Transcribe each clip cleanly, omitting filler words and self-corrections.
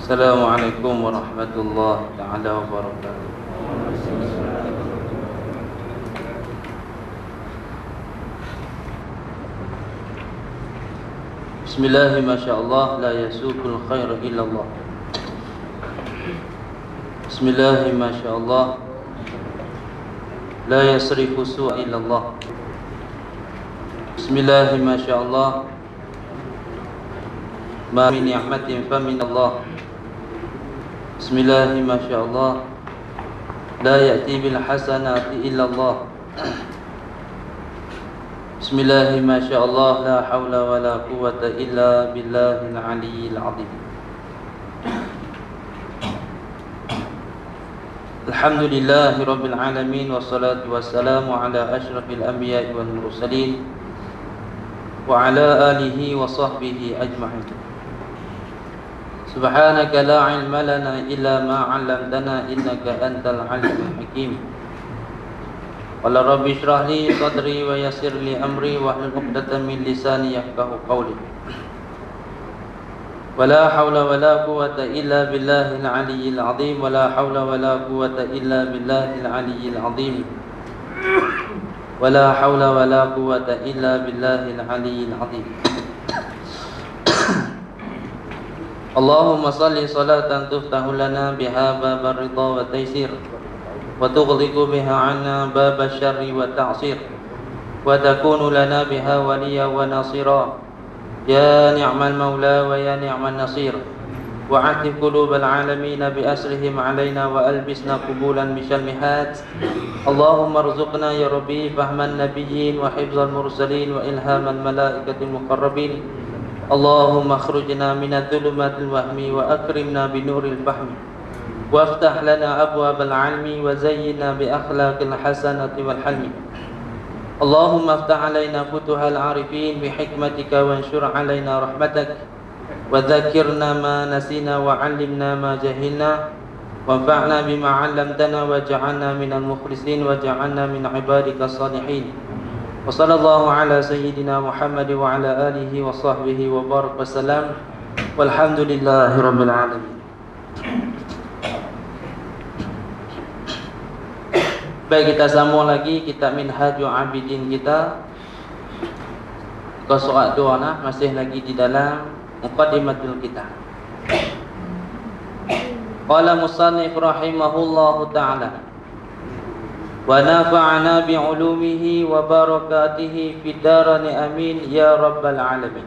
Assalamualaikum warahmatullahi taala wabarakatuh. Bismillah, masyaallah, la yasukul khair illallah. Bismillah, masyaallah, la yasrifu su'a illallah. Bismillah, masyaallah, ma min ni'matin fa min Allah. Bismillah, masyaallah, la ya'ti bil hasanati illallah. Bismillah, masyaallah, la hawla wa la quwwata illa billahil aliyyil azim. Alhamdulillahi rabbil alamin, wassalatu wassalamu ala asyrafil anbiya'i wal mursalin wa ala alihi wa sahbihi ajma'in. Subhanaka la ilma lana illa ma 'allamtana innaka antal alimul hakim. Qala rabbi shrah li sadri wa yassir li amri wahlul 'uqdatam min lisani yafqahu qawli. Wala haula wala quwwata illa billahil aliyyil azim. Wala haula wala quwwata illa billahil aliyyil azim. Wala haula wala quwwata illa billahil aliyyil azim. Allahumma salli salatan tuftahu lana biha babar ridha wa taysir, wa tughliqu biha 'anna babasy syarri wa ta'sir, wa takunu lana biha waliya wa nasira. Ya ni'mal maula wa ya ni'man nasir. Wa 'atib qulubal 'alamin bi asrihim 'alaina wa albisna qubulan bisyalmihat. Allahumma rzuqna ya rabbi fahman nabiyyin wa hifzal mursalin wa ilhamal malaikatil muqarrabin. Allahumma akhrujna minadh-dhulumatil wahmi wa akrimna binuril fahmi waftah lana abwabal 'ilmi wa zayyinna bi akhlaqil hasanati wal halmi. Allahumma aftah 'alaina futuhal 'arifin bi hikmatika wanshur 'alaina rahmatak wa dhakkirna ma nasina wa 'allimna ma jahilna wanfa'na bima 'allamtana waj'alna minal mukhlisin waj'alna min 'ibadikas shalihin. Wa sallallahu ala sayyidina Muhammad wa ala alihi wa sahbihi wa barak wa salam. Walhamdulillahi rabbil alamin. Baik, kita sambung lagi kitab Minhajul Abidin kita. Qasa'at doana masih lagi di dalam muqaddimatul kitab. Qala musannif rahimahullahu ta'ala wa nafa'ana bi'ulumihi wa barakatihi fid darani amin ya rabbal alamin.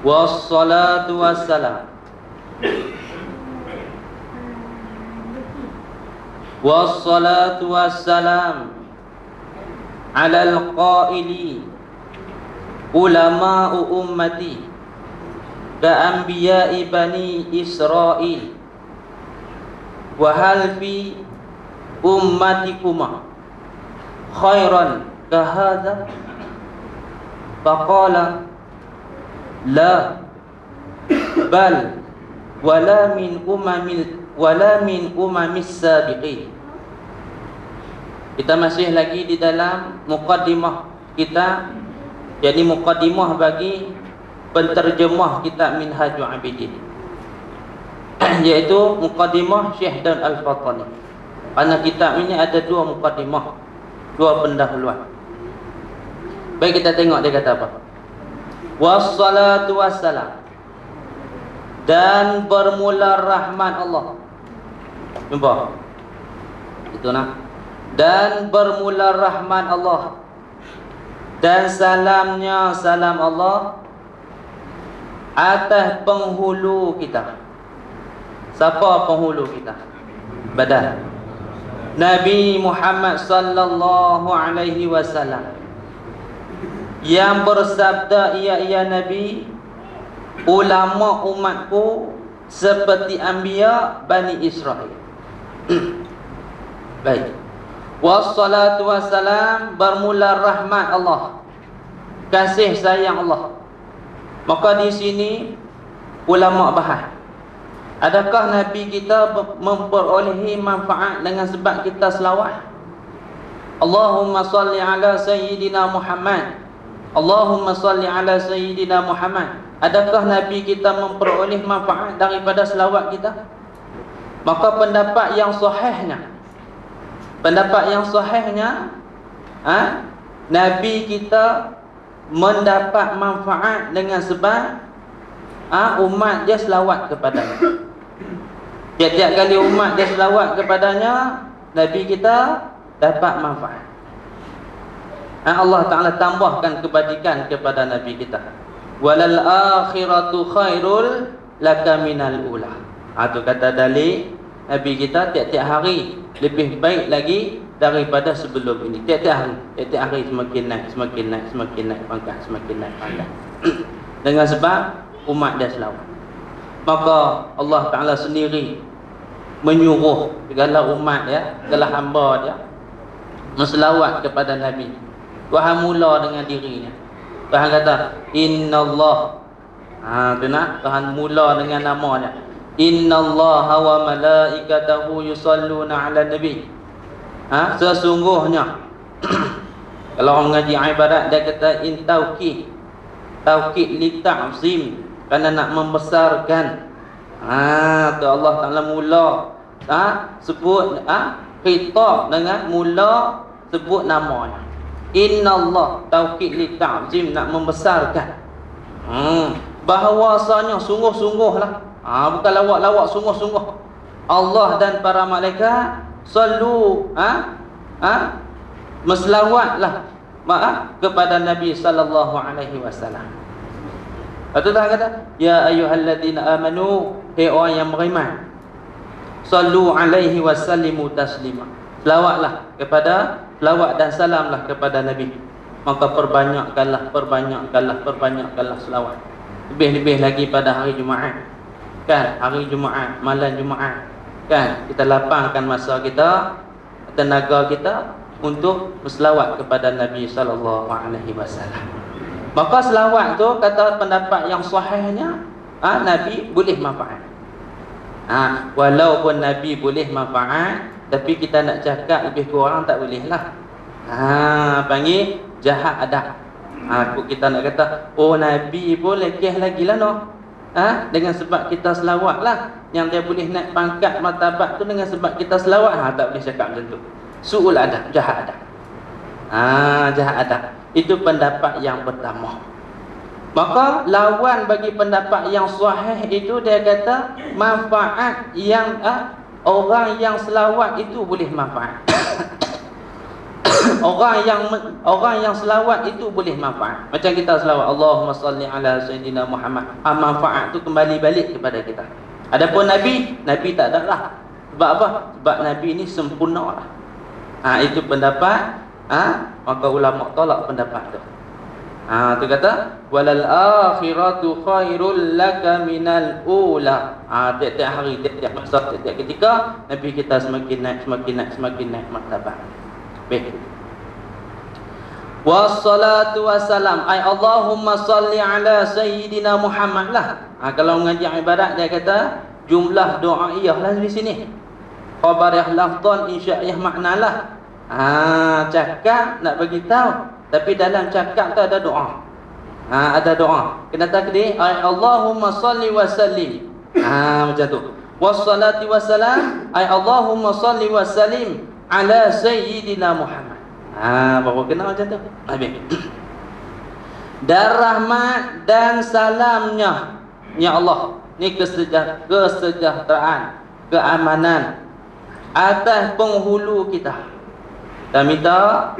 Wassalatu wassalam wassalatu wassalam ala al-qaili ulama'u ummati ka'anbiya'i bani Israil wa hal fi ummatikuma khairan kahadha faqala la bal wala min umamis sabiqin. Kita masih lagi di dalam muqaddimah kita, jadi muqaddimah bagi penterjemah kitab Minhajul Abidin, yaitu muqaddimah Syekh Dan Al-Fatani. Karena kitab ini ada dua muqaddimah, dua pendahuluan. Baik, kita tengok dia kata apa. Wassalatu wassalam, dan bermula rahmat Allah. Jumpa itu nah. Dan bermula rahmat Allah, dan salamnya salam Allah atas penghulu kita. Siapa penghulu kita? Badan Nabi Muhammad sallallahu alaihi wasallam, yang bersabda, ya Nabi, ulama umatku seperti anbiya Bani Israel. Baik. Wassalatu wassalam, bermula rahmat Allah, kasih sayang Allah. Maka di sini ulama bahas, adakah Nabi kita memperolehi manfaat dengan sebab kita selawat? Allahumma salli ala Sayyidina Muhammad, Allahumma salli ala Sayyidina Muhammad. Adakah Nabi kita memperoleh manfaat daripada selawat kita? Maka pendapat yang sahihnya, Nabi kita mendapat manfaat dengan sebab umat dia selawat kepadanya. Tiap-tiap kali umat dia selawat kepadanya, Nabi kita dapat manfaat. Allah Ta'ala tambahkan kebajikan kepada Nabi kita. Walal akhiratu khairul laka minal ula. Itu kata dalil Nabi kita tiap-tiap hari lebih baik lagi daripada sebelum ini. Tiap-tiap hari semakin naik pangkat, semakin naik pangkat. Dengan sebab umat dia selawat. Maka Allah Ta'ala sendiri menyuruh segala umat dia, segala hamba dia berselawat kepada Nabi. Tuhan mula dengan dirinya. Tuhan kata innallah, Tuhan mula dengan namanya. Innallaha wa malaikatahu yusalluna 'alan nabi. Sesungguhnya kalau orang ngaji ibadat dia kata in taukid li ta'zim, kerana nak membesarkan. Tu Allah Ta'ala mula sebut khitab dengan mula sebut namanya. Innallah, taukid li ta'zim, nak membesarkan. Bahawasanya sungguh-sungguhlah, bukan lawak-lawak, sungguh-sungguh Allah dan para malaikat sallu meselawatlah kepada Nabi sallallahu alaihi wasallam. Betul tak kata? Ya ayyuhalladzina amanu, hai orang yang beriman, sallu alaihi wasallimu taslima. Selawatlah selawat dan salamlah kepada Nabi. Maka perbanyakkanlah selawat. Lebih-lebih lagi pada hari Jumaat. Kan, hari Jumaat, malam Jumaat. Kan, kita lapangkan masa kita, tenaga kita untuk berselawat kepada Nabi sallallahu alaihi wasallam. Maka selawat tu kata pendapat yang sahihnya, Nabi boleh manfaat. Walaupun Nabi boleh manfaat, tapi kita nak cakap lebih kurang tak boleh lah. Panggil jahat adab. Kita nak kata, oh Nabi boleh keh lagi lah no. Dengan sebab kita selawat lah, yang dia boleh naik pangkat martabat tu dengan sebab kita selawat. Tak boleh cakap macam tu. Su'ul adab, jahat adab. Jahat adab. Itu pendapat yang pertama. Maka lawan bagi pendapat yang sahih itu, dia kata manfaat yang orang yang selawat itu boleh manfaat. Orang yang selawat itu boleh manfaat. Macam kita selawat Allahumma salli ala sayyidina Muhammad, manfaat tu kembali balik kepada kita. Adapun Nabi tak ada lah. Sebab apa? Sebab Nabi ni sempurna lah. Itu pendapat. Maka ulama tolak pendapat tu. Tu kata walal akhiratu khairul laka minal ula. Tiap-tiap hari, tiap-tiap masa, tiap-tiap ketika Nabi kita semakin naik martabat. Baik. Wassalatu wassalam, ay Allahumma salli ala sayyidina Muhammad lah. Kalau mengaji ibadat dia kata jumlah doaiyah lah di sini. Khabariyah lafdhan insya'iyah maknalah. Cakap nak bagi tahu, tapi dalam cakap tu ada doa. Ada doa. Kena takdir ay Allahumma salli wa sallim. Macam tu. Wassalatu wassalam, ay Allahumma salli wa sallim ala sayyidina Muhammad. Baru kena macam tu. Habis. Dan rahmat dan salamnya, ya Allah, ni kesejahteraan, keamanan atas penghulu kita. Dan minta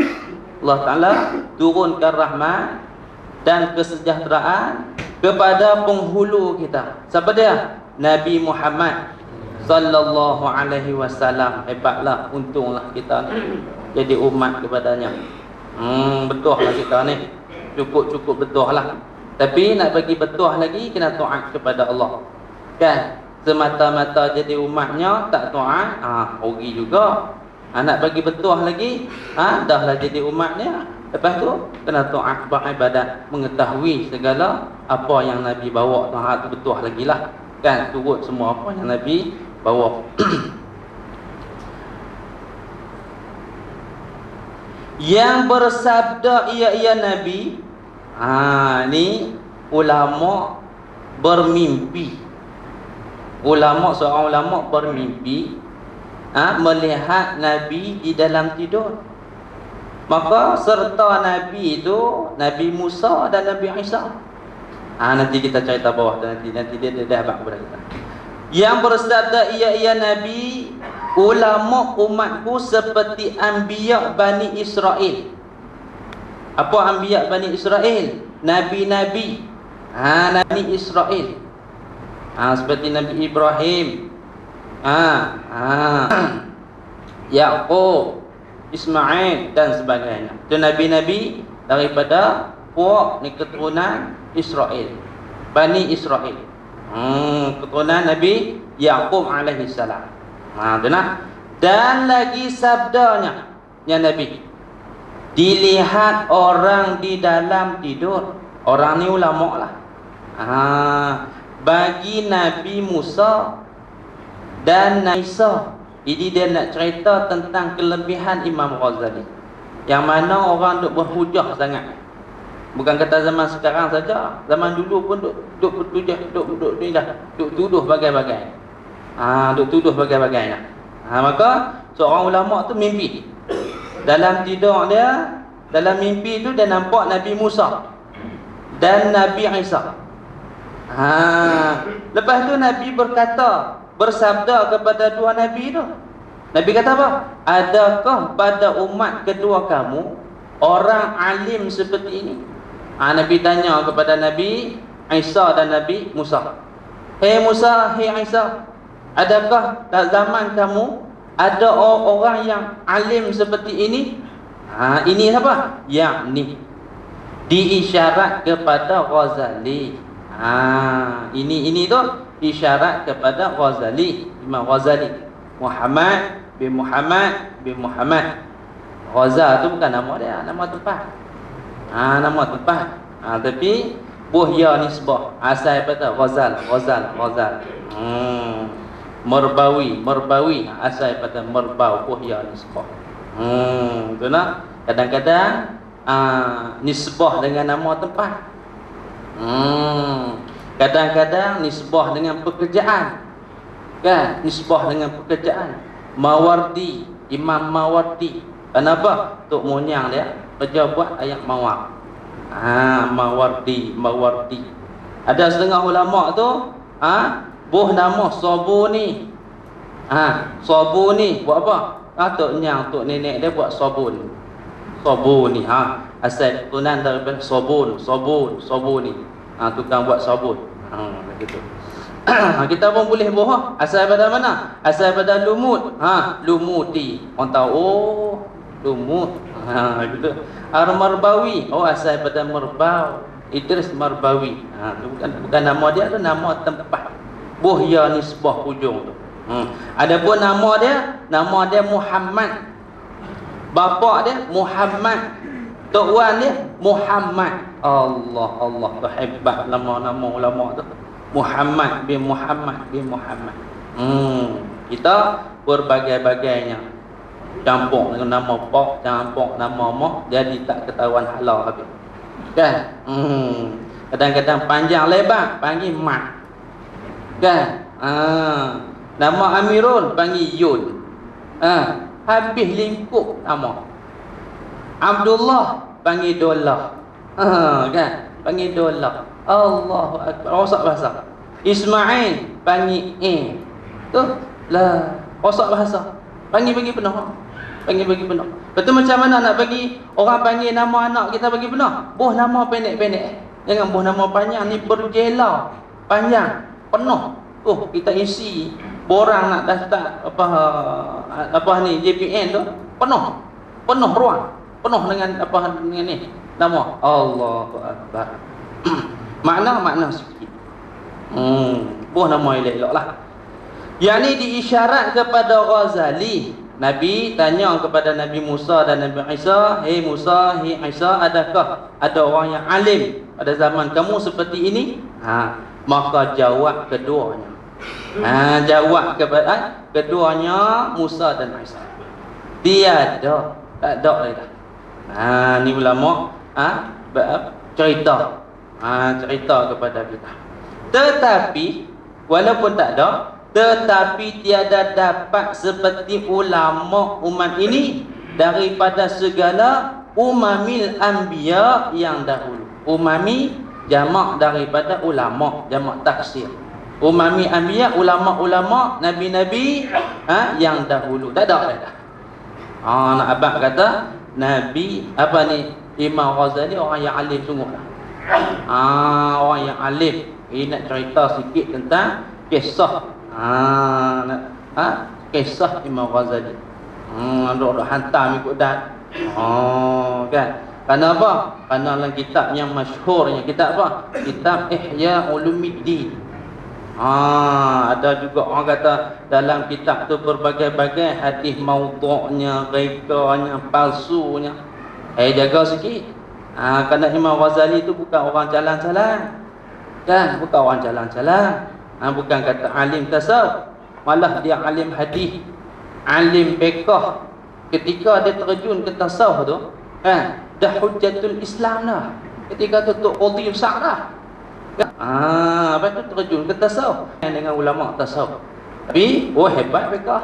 Allah Ta'ala turunkan rahmat dan kesejahteraan kepada penghulu kita. Siapa dia? Nabi Muhammad sallallahu alaihi wasallam. Hebatlah, untunglah kita ni jadi umat kepadanya. Betul lah kita ni. Cukup betul lah. Tapi nak bagi betul lagi, kena taat kepada Allah. Kan? Semata-mata jadi umatnya tak taat, rugi juga. Nak bagi betul lagi, dahlah jadi umatnya. Lepas tu kena taat beribadat, mengetahui segala apa yang Nabi bawa. Tu betul lagi lah. Kan? Turut semua apa yang Nabi bawa. Yang bersabda ia Nabi, ni ulama bermimpi. Seorang ulama bermimpi melihat Nabi di dalam tidur. Maka serta Nabi itu Nabi Musa dan Nabi Isa. Nanti kita cerita bawah nanti dia dah habaq kepada kita. Yang bersabda, ia Nabi, ulama umatku seperti anbiya Bani Israel. Apa anbiya Bani Israel? Nabi-nabi. Nabi Israel. Seperti Nabi Ibrahim. Yaqub, Ismail dan sebagainya. Itu nabi-nabi daripada puak ni keturunan Israel. Bani Israel. Keturunan Nabi Yaqub alaihi salam. Dan lagi sabdanya Nabi, dilihat orang di dalam tidur. Orang ni ulama lah. Bagi Nabi Musa dan Nabi Isa, jadi dia nak cerita tentang kelebihan Imam Ghazali, yang mana orang duk berhujah sangat. Bukan kata zaman sekarang saja, zaman dulu pun duk tuduh bagai-bagai. Duk tuduh bagai-bagai. Maka seorang ulama tu mimpi. Dalam tidur dia, dalam mimpi tu dia nampak Nabi Musa dan Nabi Isa. Lepas tu Nabi bersabda kepada dua Nabi tu. Nabi kata apa? Adakah pada umat kedua kamu orang alim seperti ini? Nabi tanya kepada Nabi Isa dan Nabi Musa. Hei Musa, hei Isa, adakah zaman kamu ada orang yang alim seperti ini? Ini apa? Yakni diisyarat kepada Ghazali. Ini tu isyarat kepada Ghazali, Imam Ghazali, Muhammad bin Muhammad bin Muhammad. Ghazal tu bukan nama dia, nama tempat. Nama tempat. Tapi buhya nisbah, asal daripada Ghazal. Merbawi, asal daripada merbau, buhya nisbah. Tu nak kadang-kadang nisbah dengan nama tempat. Kadang-kadang nisbah dengan pekerjaan. Kan? Nisbah dengan pekerjaan. Mawardi, Imam Mawardi. Kenapa? Tok Munyang dia kerja buat ayat mawar. Mawardi. Ada setengah ulama tu buh nama Sabuni. Sabuni buat apa? Tok Nyang, tok nenek dia buat sabun. Sabuni. Asal tunan daripada sabuni. Tukang buat sabun. Begitu. Kita pun boleh bohong. Asal daripada mana? Asal daripada lumut. Lumuti. Orang tahu, lumut. Gitu. Marbawi. Asal daripada merbau. Idris Marbawi. Bukan nama dia, tu nama tempat. Buhya nisbah ujung tu. Adapun nama dia Muhammad. Bapa dia Muhammad. Tok Wan dia Muhammad. Allah tu hebat nama-nama ulama tu. Muhammad bin Muhammad bin Muhammad. Kita berbagai-bagainya. Campur dengan nama pak, campur nama mak, jadi tak ketahuan halal habis. Kan? Kadang-kadang panjang lebar panggil mat. Kan? Nama Amirul panggil Yun. Habis lingkup nama. Abdullah panggil Dollah. Kan? Panggil Dollah. Allahu akbar. Rosak bahasa. Ismail panggil tu lah. Rosak bahasa. Panggil bagi penuh. Betul macam mana nak bagi orang panggil nama anak kita bagi penuh? Buh nama pendek-pendek. Jangan buh nama panjang ni berjela. Panjang, penuh. Kita isi borang nak daftar apa ni JPN tu penuh ruang, penuh dengan dengan ni nama. Allahu akbar. Makna sikit. Buah nama elok lah. Yang ni diisyarat kepada Ghazali. Nabi tanya kepada Nabi Musa dan Nabi Isa, hei Musa, hei Isa, adakah ada orang yang alim pada zaman kamu seperti ini? Maka jawab keduanya. Jawab kepada keduanya Musa dan Isa. Tiada, tak ada lagi. Ni ulama cerita kepada kita. Tetapi walaupun tak ada, tetapi tiada dapat seperti ulama umat ini daripada segala umamil anbiya yang dahulu. Umami jamak daripada ulama, jamak taksir. Umami anbiya, ulama-ulama, nabi-nabi yang dahulu. Tak ada dah. Nak abang kata Nabi apa ni, Imam Ghazali orang yang alim sungguh lah. Orang yang alim. Ini nak cerita sikit tentang kisah kisah Imam Ghazali. Duk hantar ikut dan. Kan? Kerana apa? Kerana dalam kitab yang masyhurnya, kitab apa? Kitab Ihya Ulumuddin. Ada juga orang kata dalam kitab tu berbagai-bagai hadis maudhu'nya, rekanya, palsunya. Jaga sikit. Kerana Imam Ghazali tu bukan orang jalan-jalan. Kan? Bukan orang jalan-jalan. Bukan kata alim tasawuf. Malah dia alim hadis, alim fiqh. Ketika dia terjun ke tasawuf tu, dah hujjatul Islam lah. Ketika tu Tok Qadhi besar lah. Lepas tu terjun ke tasawuf dengan ulama tasawuf. Tapi hebat fiqh.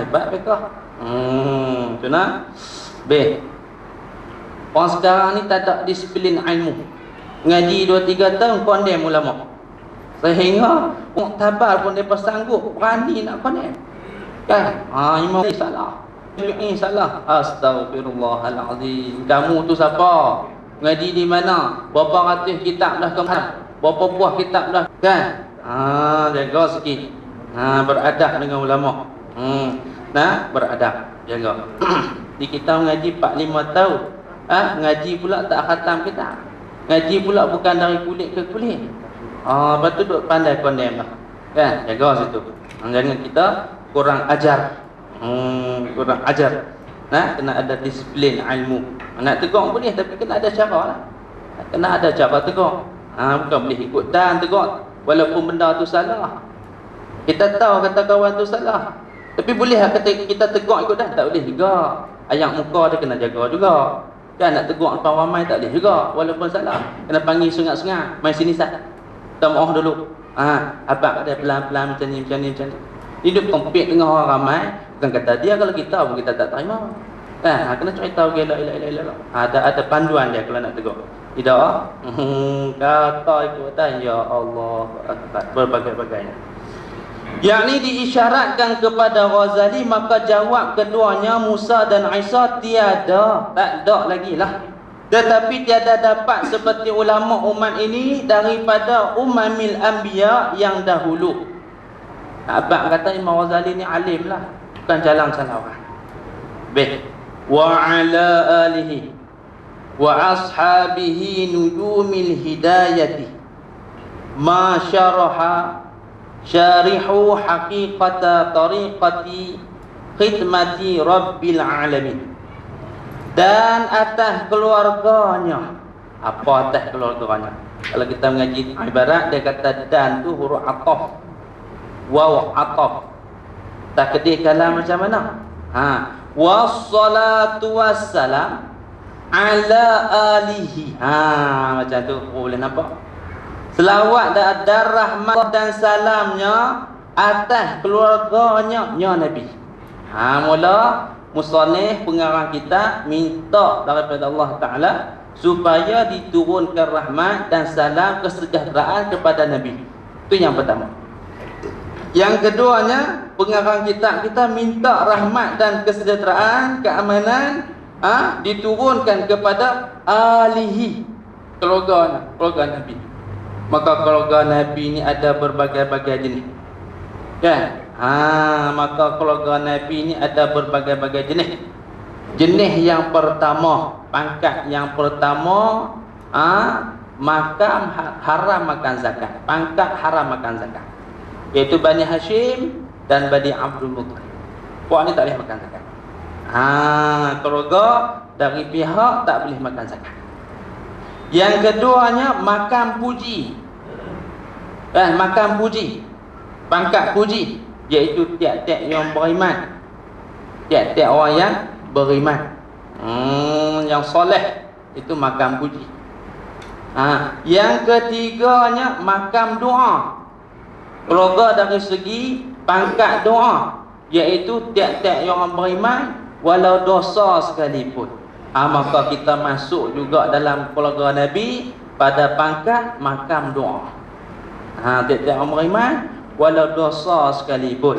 Hebat fiqh. Tu nak. Orang sekarang ni tak ada disiplin ilmu. Ngaji 2-3 tahun kondem ulama. Sehingga muktabar pun mereka sanggup berani nak kondem. Kan? Imam salah. Ini salah. Astaghfirullahalazim. Kamu tu siapa? Ngaji di mana? Berapa ratus kitab dah kamu? Berapa buah kitab dah? Kan? Jaga sikit. Beradab dengan ulama. Beradab. Jaga. Di kita mengaji 4-5 tahun. Ngaji pula tak khatam kitab. Ngaji pula bukan dari kulit ke kulit. Lepas tu duk pandai kondem lah. Kan? Jaga situ. Jangan kita kurang ajar. Kurang ajar. Kena ada disiplin ilmu. Nak tegur boleh, tapi kena ada cara lah. Kena ada cara tegur. Bukan boleh ikut dan tegur walaupun benda tu salah. Kita tahu kata kawan tu salah, tapi boleh kata kita tegur ikut dan? Tak boleh juga. Ayat muka dia kena jaga juga. Kan nak tegur depan ramai tak boleh juga walaupun salah. Kena panggil sungat-sungat, mai sini sat. Minta maaf dulu. Abang ada pelan-pelan macam ni. Hidup kompet dengan orang ramai. Bukan kata dia, kalau kita pun kita tak terima. Kena cerita la. Ada panduan dia kalau nak tegur. Tidak. Kata ikutan ya Allah. Berbagai-bagai. Yakni diisyaratkan kepada Ghazali, maka jawab keduanya Musa dan Isa tiada, tak ada lagi lah. Tetapi tiada dapat seperti ulama umat ini daripada umamil anbiya yang dahulu. Abang kata Imam Ghazali ni alim lah, bukan jalan salah orang. Wa ala alihi wa ashabihi nujumil hidayati ma syaraha syarihu haqiqata tariqati khidmati rabbil alamin. Dan atas keluarganya. Apa atas keluarganya? Kalau kita mengaji ibarat, dia kata dan tu huruf ataf, waw ataf. Takdir kalam macam mana? Wassalatu wassalam ala alihi. Macam tu boleh nampak. Selawat dan rahmat dan salamnya atas keluarganya Nabi. Mula musannif pengarang kita minta daripada Allah Ta'ala supaya diturunkan rahmat dan salam kesejahteraan kepada Nabi. Itu yang pertama. Yang keduanya, pengarang kita minta rahmat dan kesejahteraan, keamanan diturunkan kepada alihi, keluarga Nabi. Maka keluarga Nabi ni ada berbagai-bagai jenis. Kan? Maka keluarga Nabi ni ada berbagai-bagai jenis. Jenis yang pertama, pangkat yang pertama, haram makan zakat. Pangkat haram makan zakat. Iaitu Bani Hashim dan Bani Abdul Muttalib. Puak ni tak boleh makan zakat. Keluarga dari pihak tak boleh makan zakat. Yang keduanya makan puji. Makan puji. Pangkat puji, iaitu tiap-tiap yang beriman. Tiap-tiap orang yang beriman. Yang soleh itu makan puji. Yang ketiganya makam doa. Keluarga dari segi pangkat doa, iaitu tiap-tiap orang beriman walau dosa sekalipun. Maka kita masuk juga dalam keluarga Nabi pada pangkat makam doa. Tiap-tiap orang beriman walau dosa sekalipun.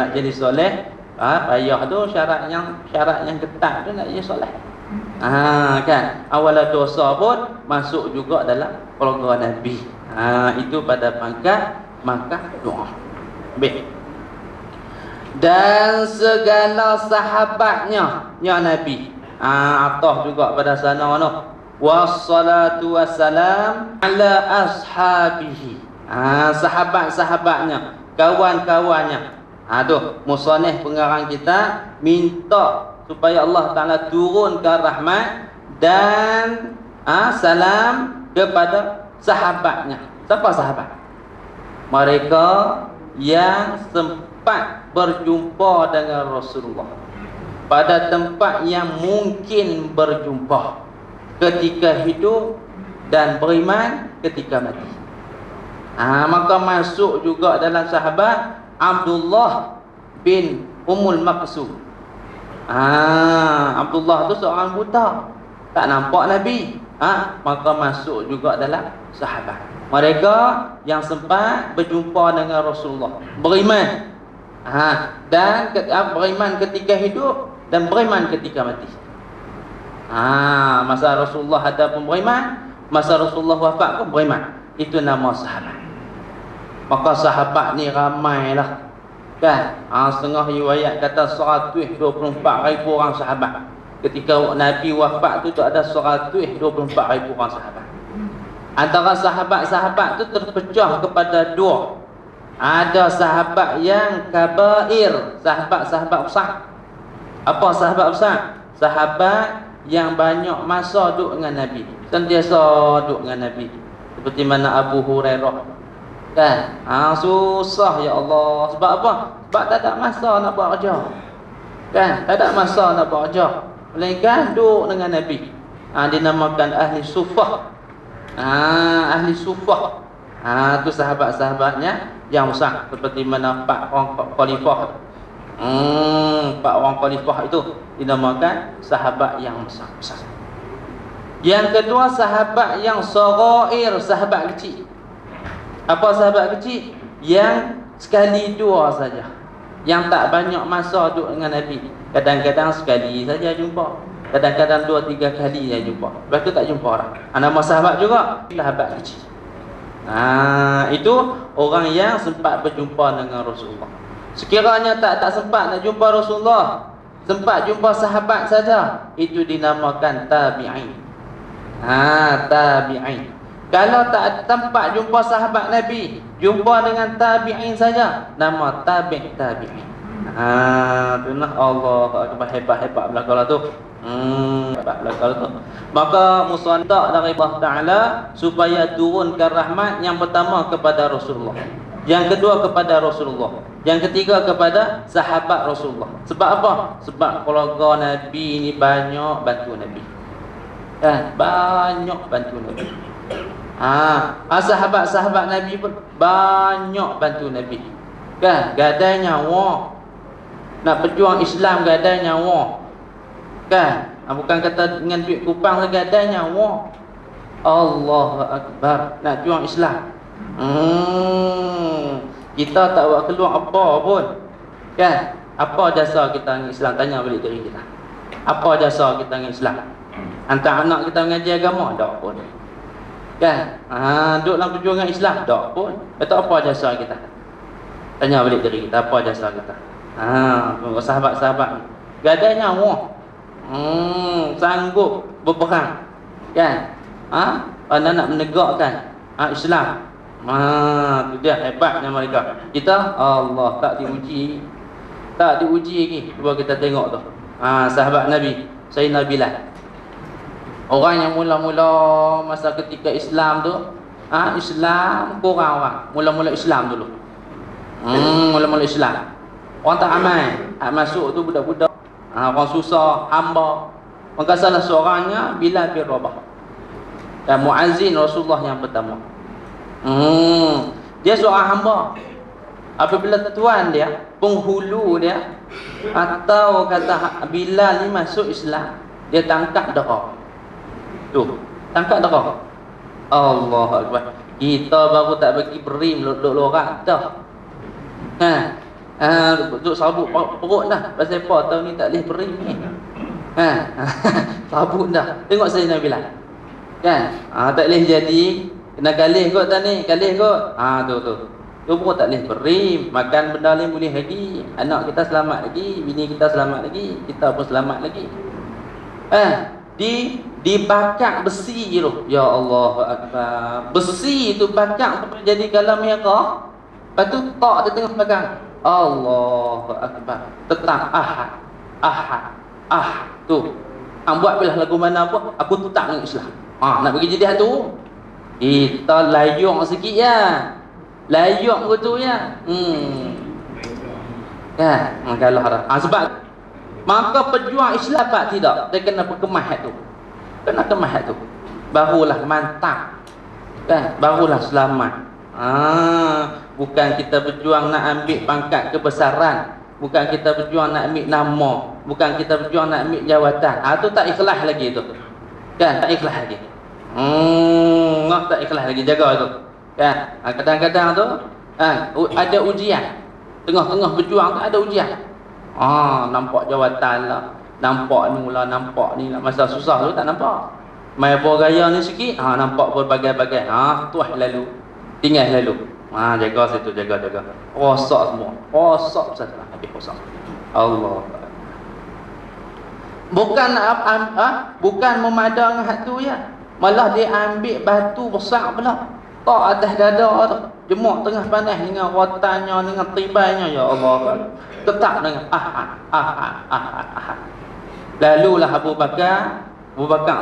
Nak jadi soleh, payah tu syarat yang ketat tu nak jadi soleh. Kan, walau dosa pun masuk juga dalam keluarga Nabi. Itu pada pangkat makam doa. Baik. Dan segala sahabatnya ya Nabi. Atah juga pada sana tu. Wassalatu wassalam ala ashabihi. Sahabat-sahabatnya, kawan-kawannya. Tu musannif pengarang kita minta supaya Allah Taala turunkan rahmat dan salam kepada sahabatnya. Siapa sahabat? Mereka yang sempat berjumpa dengan Rasulullah pada tempat yang mungkin berjumpa, ketika hidup dan beriman ketika mati. Maka masuk juga dalam sahabat Abdullah bin Ummul Maksum. Abdullah tu seorang buta, tak nampak Nabi. Maka masuk juga dalam sahabat. Mereka yang sempat berjumpa dengan Rasulullah, beriman. Dan beriman ketika hidup dan beriman ketika mati. Masa Rasulullah ada pun beriman, masa Rasulullah wafat pun beriman. Itu nama sahabat. Maka sahabat ni ramailah, kan? Setengah riwayat kata 124,000 orang sahabat. Ketika Nabi wafat tu ada 124,000 orang sahabat. Antara sahabat-sahabat tu terpecah kepada dua. Ada sahabat yang kabair, sahabat-sahabat besar. Apa sahabat besar? Sahabat yang banyak masa duduk dengan Nabi, sentiasa duduk dengan Nabi. Seperti mana Abu Hurairah, kan? Susah ya Allah. Sebab apa? Sebab tak ada masa nak buat kerja, kan? Tak ada masa nak buat kerja, melainkan duduk dengan Nabi. Dinamakan ahli sufah. Ahli sufah. Itu sahabat-sahabatnya yang besar. Seperti mana 4 orang khalifah. 4 orang khalifah itu dinamakan sahabat yang besar. Yang kedua, sahabat yang sagair, sahabat kecil. Apa sahabat kecil? Yang sekali dua saja, yang tak banyak masa duduk dengan Nabi. Kadang-kadang sekali saja jumpa, kadang-kadang 2-3 kali saja jumpa, lepas tu tak jumpa orang. Nama sahabat juga sahabat kecil. Itu orang yang sempat berjumpa dengan Rasulullah. Sekiranya tak sempat nak jumpa Rasulullah, sempat jumpa sahabat saja, itu dinamakan tabi'in. Tabi'in. Kalau tak tempat jumpa sahabat Nabi, jumpa dengan tabi'in saja, nama tabi'in. Itulah Allah akbar, hebat belakang tu. Hebat belakang tu. Maka musannaf dari Allah Taala supaya turunkan rahmat yang pertama kepada Rasulullah, yang kedua kepada Rasulullah, yang ketiga kepada sahabat Rasulullah. Sebab apa? Sebab keluarga Nabi ni banyak bantu Nabi. Banyak bantu Nabi. Sahabat-sahabat Nabi pun banyak bantu Nabi, kan? Gadai nyawa nak berjuang Islam, gadai nyawa, kan? Bukan kata dengan duit kupang saja, gadai nyawa. Allahu akbar, nak juang Islam. Kita tak buat keluar apa pun, kan? Apa jasa kita dengan Islam? Tanya balik diri kita. Apa jasa kita dengan Islam? Hantar anak kita mengaji agama, tak pun, kan? Duduk dalam perjuangan Islam, tak pun. Betul, apa jasa kita? Tanya balik diri kita, apa jasa kita? Sahabat-sahabat gadai nyawa, sanggup berperang, kan? Nak menegakkan Islam. Itu dia hebatnya mereka. Kita Allah tak diuji lagi. Cuba kita tengok tu. Sahabat Nabi Sayyidina Bilal, orang yang mula-mula masa ketika Islam tu, Islam kurang orang. Mula-mula Islam dulu. Mula-mula Islam. Orang tak aman. Masuk tu budak-budak. Orang susah, hamba. Maka salah seorangnya Bilal bin Rabah. Dan muazzin Rasulullah yang pertama. Dia seorang hamba. Apabila tuan dia, penghulu dia, atau kata Bilal ni masuk Islam, dia tangkap darah. Tuh, tangkap darah. Allahu Akbar. Kita baru tak bagi berim duduk lorak dah. Duduk sabuk perut dah. Pasal apa tahun ni tak boleh berim ni. Sabuk dah. Tengok Sayyidina Bilal. Kan? Tak boleh jadi. Kena galih kot tak ni. Galih kot. Tu. Tu pun tak boleh berim. Makan benda lain boleh lagi. Anak kita selamat lagi. Bini kita selamat lagi. Kita pun selamat lagi. Dibakar besi tu. Ya Allah Akbar. Besi tu bakar sampai jadi galam merah. Lepas tu tak di tengah belakang. Allah Akbar. Tetap ahad. Tu. Buat bila lagu mana apa, aku tak dengan Islam. Nak bagi jadi tu. Kita layuk sikit ya. Layuk ke tu ya. Kalau harap. Sebab maka pejuang Islam pak tidak. Dia kena berkemah tu. Kena kemah tu. Barulah mantap. Kan? Barulah selamat. Bukan kita berjuang nak ambil pangkat kebesaran. Bukan kita berjuang nak ambil nama. Bukan kita berjuang nak ambil jawatan. Tu tak ikhlas lagi tu. Kan? Tak ikhlas lagi. Tak ikhlas lagi. Jaga tu. Kan? Kadang-kadang tu ada ujian. Tengah-tengah berjuang tu ada ujian. Nampak jawatan lah. Nampak ni lah, nampak ni lah. Masa susah tu tak nampak. Main bergaya ni sikit, nampak berbagai-bagai. Tuah lalu. Tinggal lalu. Jaga situ, jaga. Rosak semua. Rosak besar. Habis rosak. Allah. Bukan memadang hak tu ya. Malah dia ambil batu besar pula. Tak atas dada tu. Jemuk tengah panas dengan rotannya, dengan tibainya. Ya Allah. Tetap dengan ahad. Lalulah Abu Bakar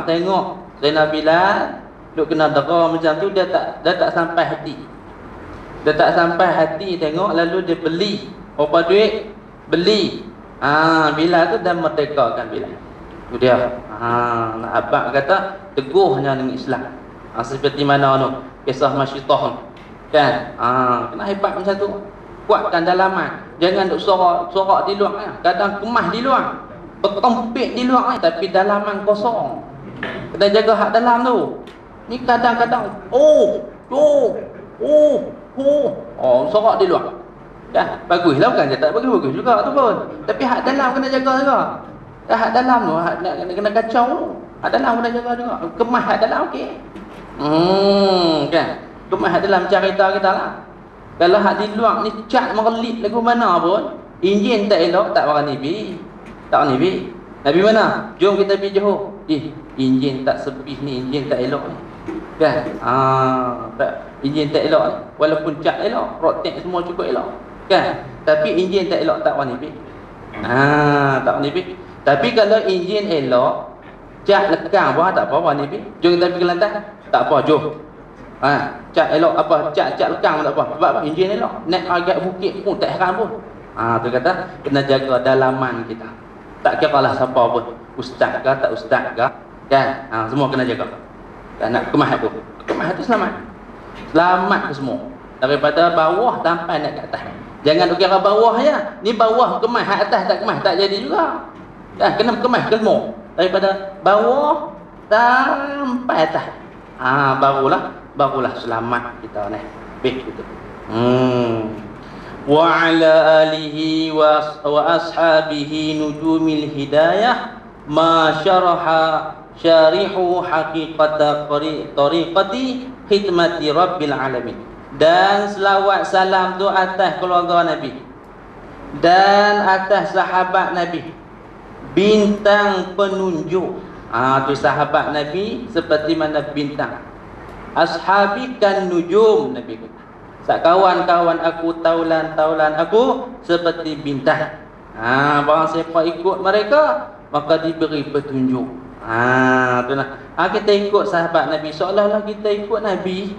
tengok Zainal Bilal duk kena dera macam tu, dia tak sampai hati. Dia tak sampai hati tengok, lalu dia beli. Berapa duit? Beli. Bilal tu dah merdekakan Bilal. Tu dia. Nak abang kata teguhnya dengan Islam. Seperti mana tu kisah Masyitah tu. Kan? Kena hebat macam tu. Kuatkan dalaman. Jangan duk sorak di luar. Kadang kemas di luar. Bertempik di luar ni, tapi dalaman kosong. Kena jaga hak dalam tu. Ni kadang-kadang sorak di luar. Dah baguslah, bukan dia tak bagus juga tu pun. Tapi hak dalam kena jaga juga. Hak dalam tu kena kacau tu. Hak dalam kena jaga juga. Kemas hak dalam okey. Kan? Kemas hak dalam cerita kita lah. Kalau hak di luar ni cat merelip lagu mana pun, enjin tak elok, tak berani pergi. Tak ni bi. Nabi mana? Jom kita pergi Johor. Enjin tak sepih ni, enjin tak elok ni. Kan? Tak, enjin tak elok ni. Walaupun cat elok, rotek semua cukup elok. Kan? Tapi enjin tak elok, tak berani bi. Tak berani bi. Tapi kalau enjin elok, cat lekang pun tak apa berani bi. Jom kita pergi Kelantan. Tak apa, jom. Cat elok apa? Cat lekang pun tak apa. Sebab apa? Enjin elok. Naik agak bukit pun tak heran pun. Tu kata kena jaga dalaman kita. Tak kira lah siapa pun, ustaz ke tak ustaz ke, kan? Semua kena jaga. Dan nak kemah tu selamat. Selamat ke semua. Daripada bawah sampai naik ke atas. Jangan kira bawah ya. Ni bawah kemah, atas tak kemah tak jadi juga. Kan? Kena kemah ke semua. Daripada bawah sampai atas. Barulah selamat kita ni. Baik gitu. Wa ala alihi wa ashabihi nujumil hidayah ma syaraha syarihu haqiqata tariqati khidmati rabbil alamin. Dan selawat salam tu atas keluarga Nabi dan atas sahabat Nabi, bintang penunjuk. Tu sahabat Nabi seperti mana bintang. Ashabi kan nujum, Nabi kata. Kawan-kawan aku, taulan aku seperti bintang. Barang siapa ikut mereka, maka diberi petunjuk. Tu nah. Kita ikut sahabat Nabi, seolah-olah kita ikut Nabi.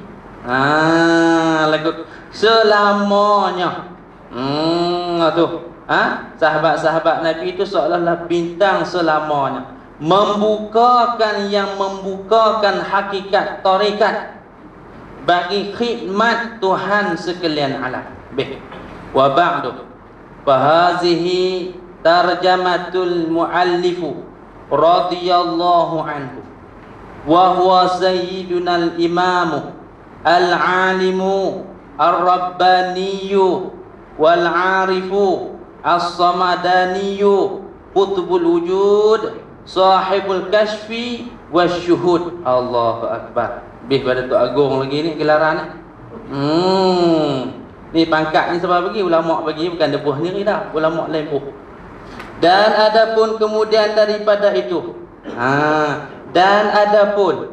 Lagu selamanya. Tu. Sahabat-sahabat Nabi itu seolah-olah bintang selamanya. membukakan yang membukakan hakikat tarekat bagi khidmat Tuhan sekalian alam. Wa ba'du fa hazihi tarjamatul muallifu radhiyallahu anhu wa huwa sayyiduna al-imamu al-alimu ar-rabbaniyu wal-arifu as-samadaniyu qutbul wujud sahibul kashfi wasyuhud. Allahu akbar. Lebih pada Tok Agung lagi ni gelaran ni. Ni pangkat ni siapa bagi? Ulama bagi, bukan debuh sendiri dah. Ulama lain pun. Dan adapun kemudian daripada itu. Dan adapun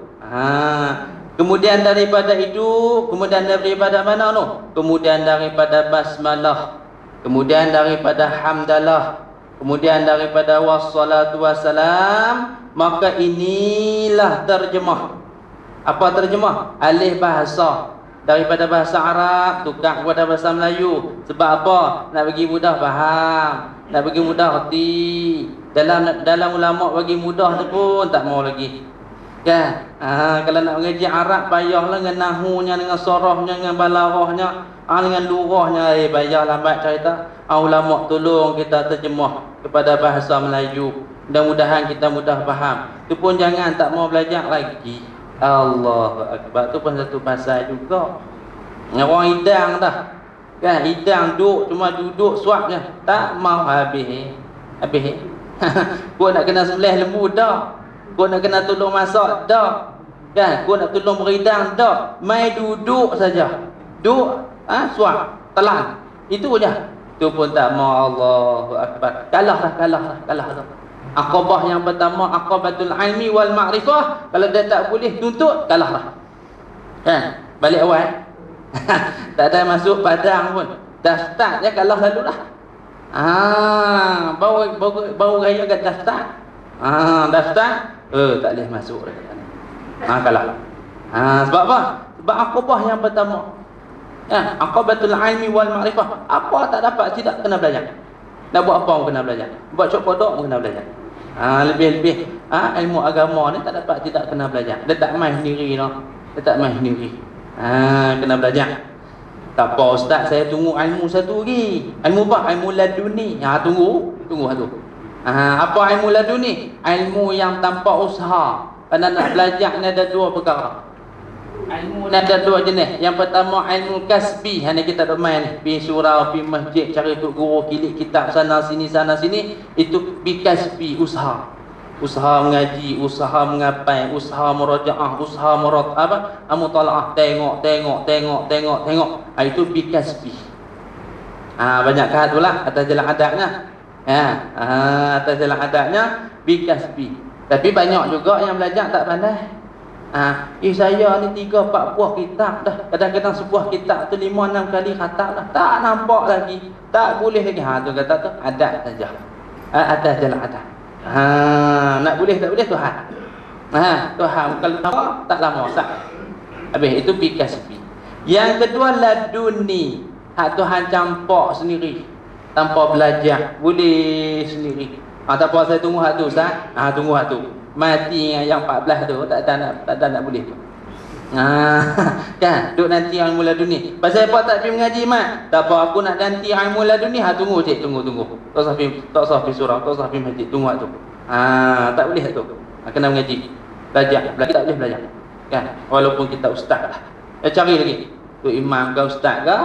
kemudian daripada itu, kemudian daripada mana tu? Kemudian daripada basmalah, kemudian daripada hamdalah, kemudian daripada wassalatu wassalam, maka inilah terjemah. Apa terjemah? Alih bahasa daripada bahasa Arab tukar kepada bahasa Melayu. Sebab apa? Nak bagi mudah faham, nak bagi mudah reti. Dalam ulama bagi mudah tu pun tak mau lagi. Kan? Kalau nak mengaji Arab payahlah dengan nahunya, dengan sorahnya, dengan balaghahnya, dengan lurahnya. Payah lambat cerita. Ulama tolong kita terjemah kepada bahasa Melayu. Mudah-mudahan kita mudah faham. Tu pun jangan tak mau belajar lagi. Allahu akbar. Tu pun satu pasal juga. Orang hidang dah. Kan hidang duduk, cuma duduk suapnya. Tak mau habis. Kau nak kena sembelih lembu dah. Kau nak kena tolong masak dah. Kan? Kau nak tolong beridang dah. Mai duduk saja. Duduk, suap, telan. Itu je. Tu pun tak mau. Allahu akbar. Kalah dah. Aqabah yang pertama, aqabatul ilmi wal ma'rifah. Kalau dia tak boleh tuntut, kalah dah. Kan? Balik awal. Tak ada masuk padang pun. Dah start je kalah lalu lah. Baru raya kat dah start. Dah start. Tak boleh masuk dah. Kalah. Sebab apa? Sebab aqabah yang pertama. Aqabatul ilmi wal ma'rifah. Apa tak dapat tidak kena belajar. Nak buat apa pun kena belajar. Buat cok kodok pun kena belajar. Lebih-lebih ilmu agama ni tak dapat tidak kena belajar. Dia tak main sendiri noh. Dia tak main sendiri. Kena belajar. Tak apa ustaz, saya tunggu ilmu satu lagi. Ilmu apa? Ilmu laduni. Tunggu satu. Apa ilmu laduni? Ilmu yang tanpa usaha. Kerana nak belajar ni ada dua perkara. Ilmu ni ada dua jenis. Yang pertama ilmu kasbi. Hanya kita duk main ni, pergi surau, pergi masjid, cari tok guru, kilik kitab sana sini. Itu bi kasbi, usaha. Usaha mengaji, usaha mengapai, usaha murajaah, usaha mutalaah, tengok. Itu bi kasbi. Banyak kata pula atas jalan adabnya. Atas jalan adabnya bi kasbi. Tapi banyak juga yang belajar tak pandai. Saya ni 3-4 buah kitab dah. Kadang-kadang sebuah kitab tu 5-6 kali khatam dah. Tak nampak lagi. Tak boleh lagi. Tu kata tu adab saja. Atas jalan adab. Nak boleh tak boleh Tuhan. Tuhan kalau nampak tak lama sah. Habis itu bikasbi. Yang kedua laduni. Tuhan campak sendiri tanpa belajar. Boleh sendiri. Tak apa saya tunggu hak tu Ustaz. Tunggu hak tu. Mati yang 14 tu tak nak boleh tu. Kan duk nanti ilmu laduni. Pasal apa tak pergi mengaji mat? Tak apa aku nak nanti ilmu laduni. Tunggu cik, tunggu. Tak usah pergi surau, tak usah pergi masjid, tunggu tu. Tak boleh tu. Kena mengaji. Belajar tak boleh belajar. Kan? Walaupun kita ustaz lah. Cari lagi. Tu imam ke ustaz ke?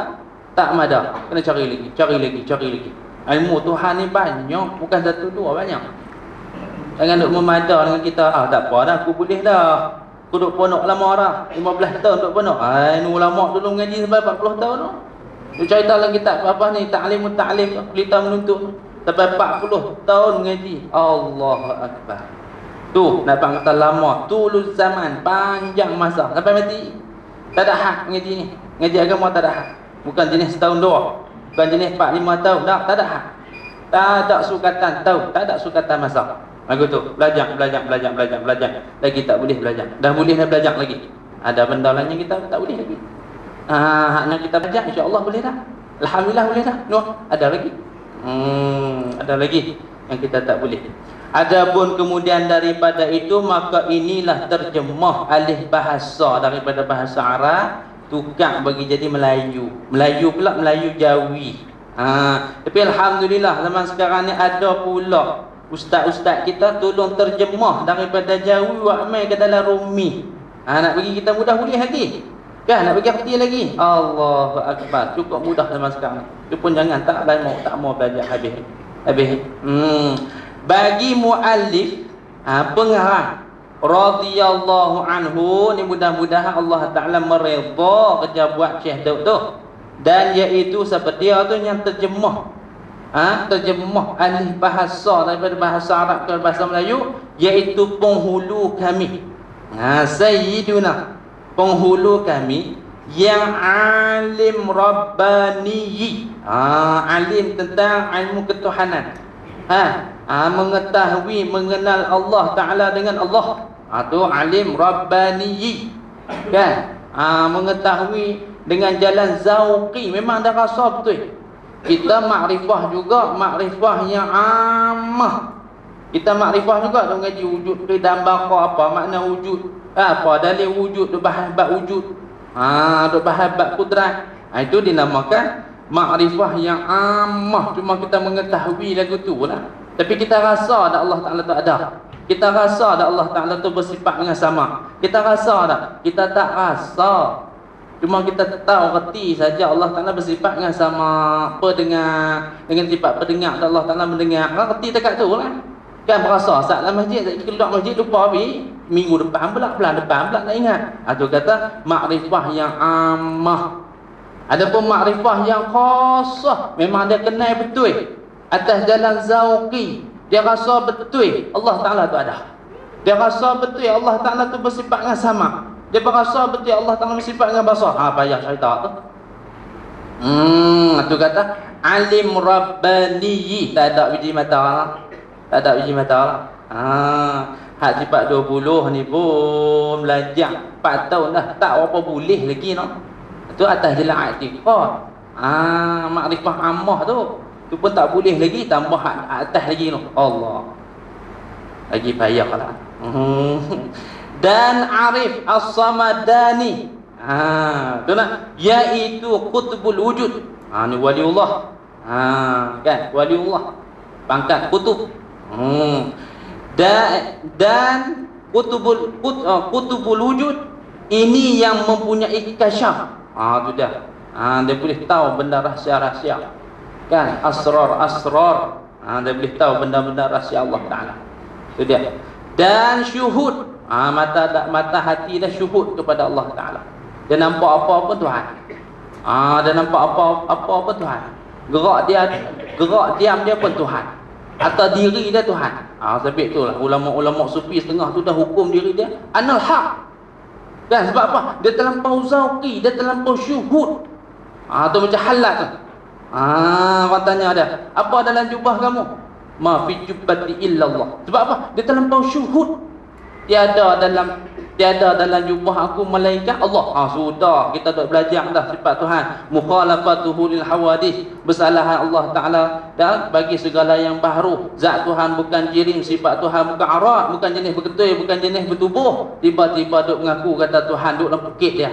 Tak ada. Kena cari lagi. Ilmu Tuhan ni banyak, bukan satu dua, banyak. Jangan duk memadah dengan kita. Tak apa dah, aku boleh dah. Aku duk ponok lama dah. 15 tahun duk ponok. Ni ulama dulu mengaji sampai 40 tahun tu. Dia cerita dalam kitab apa ni, ta'lim pelita menuntut. Sampai 40 tahun mengaji. Allahu akbar. Tu nak kata lama, tulul zaman, panjang masa sampai mati. Tak ada hak mengaji ni. Mengaji agama tak ada hak. Bukan jenis setahun dua. Bukan jenis 4-5 tahun. Tak ada hak. Tak ada sukatan tahun, tak ada sukatan masa. Lagu tu belajar. Lagi tak boleh belajar. Dah boleh dah belajar lagi. Ada benda lain yang kita tak boleh lagi. Haknya kita belajar insya-Allah boleh dah. Alhamdulillah boleh dah. Ada lagi. Ada lagi yang kita tak boleh. Adapun kemudian daripada itu, maka inilah terjemah alih bahasa daripada bahasa Arab, tukar bagi jadi Melayu. Melayu pula Melayu Jawi. Tapi alhamdulillah zaman sekarang ni ada pula ustaz-ustaz kita tolong terjemah daripada Jawi mai ke dalam Rumi. Nak bagi kita mudah boleh lagi. Kan nak bagi arti lagi. Allahu akbar. Cukup mudah zaman sekarang. Tu pun jangan tak mau belajar habis. Bagi muallif pengarang radhiyallahu anhu ni, mudah-mudahan Allah Taala meredha kerja buat Syekh Daud tu, dan iaitu seperti dia tu yang terjemah terjemah alih bahasa daripada bahasa Arab ke bahasa Melayu, iaitu penghulu kami Sayyiduna, penghulu kami yang alim rabbani, alim tentang ilmu ketuhanan, mengetahui mengenal Allah Ta'ala dengan Allah, tu alim rabbani, kan? Mengetahui dengan jalan zauqi, memang dah rasa betul. Kita makrifah juga, makrifah yang ammah. Kita makrifah juga dong ngaji wujud dan baka, apa makna wujud, apa dalil wujud, duk bahas bab wujud, duk bahas bab kudrat. Itu dinamakan makrifah yang ammah. Cuma kita mengetahui lagu tu lah. Tapi kita rasa tak Allah Ta'ala tu ada. Kita rasa tak Allah Ta'ala tu bersifat dengan sama. Kita rasa tak? Kita tak rasa. Cuma kita tahu reti saja Allah Ta'ala bersifat dengan sama. Apa dengan sifat pendengar, Allah Ta'ala mendengar. Reti dekat tu lah. Kan berasa saat dalam masjid, keluar masjid lupa habis. Minggu depan pula, bulan depan pula tak ingat. Itu kata makrifah yang ammah. Adapun makrifah yang khasah, memang dia kenal betul atas jalan zauqi. Dia rasa betul Allah Ta'ala tu ada. Dia rasa betul Allah Ta'ala tu bersifat dengan sama. Dia berasa betul Allah Ta'ala bersifat dengan basar. Payah cerita tu. Itu kata alim rabbani. Tak ada biji mata lah. Tak ada biji mata lah. Hak sifat 20 ni pun belajar 4 tahun dah, tak apa boleh lagi no. Itu atas jalan i'tiqad. Makrifah ammah tu pun tak boleh lagi, tambah atas lagi no. Allah. Lagi payahlah. Dan arif as-samadani. Tu nak, iaitu qutbul wujud. Ni waliullah. Kan waliullah. Pangkat kutub. Dan kutubul wujud ini yang mempunyai kasyaf. Tu dah. Dia boleh tahu benda rahsia-rahsia. Kan asrar. Dia boleh tahu benda-benda rahsia Allah Ta'ala. Itu dia. Dan syuhud. Mata hati dah syuhud kepada Allah Ta'ala. Dia nampak apa-apa Tuhan. Dia nampak apa-apa Tuhan. Gerak diam dia pun Tuhan. Atau diri dia Tuhan. Sebab itulah ulama-ulama sufi setengah tu dah hukum diri dia anal haq. Kan sebab apa? Dia terlampau zauqi, dia terlampau syuhud. Tu macam halat tu. Orang tanya dia, apa dalam jubah kamu? Ma fi jubbati illallah. Sebab apa? Dia terlampau syuhud. Tiada dalam jubah aku malaikat Allah. Sudah kita dah belajar dah sifat Tuhan. Mukhalafatuhu lil hawadith, bersalahan Allah Ta'ala dan bagi segala yang baharu. Zat Tuhan bukan jirim, sifat Tuhan bukan arat, bukan jenis berketul, bukan jenis bertubuh. Tiba-tiba duk mengaku kata Tuhan duk dalam bukit dia.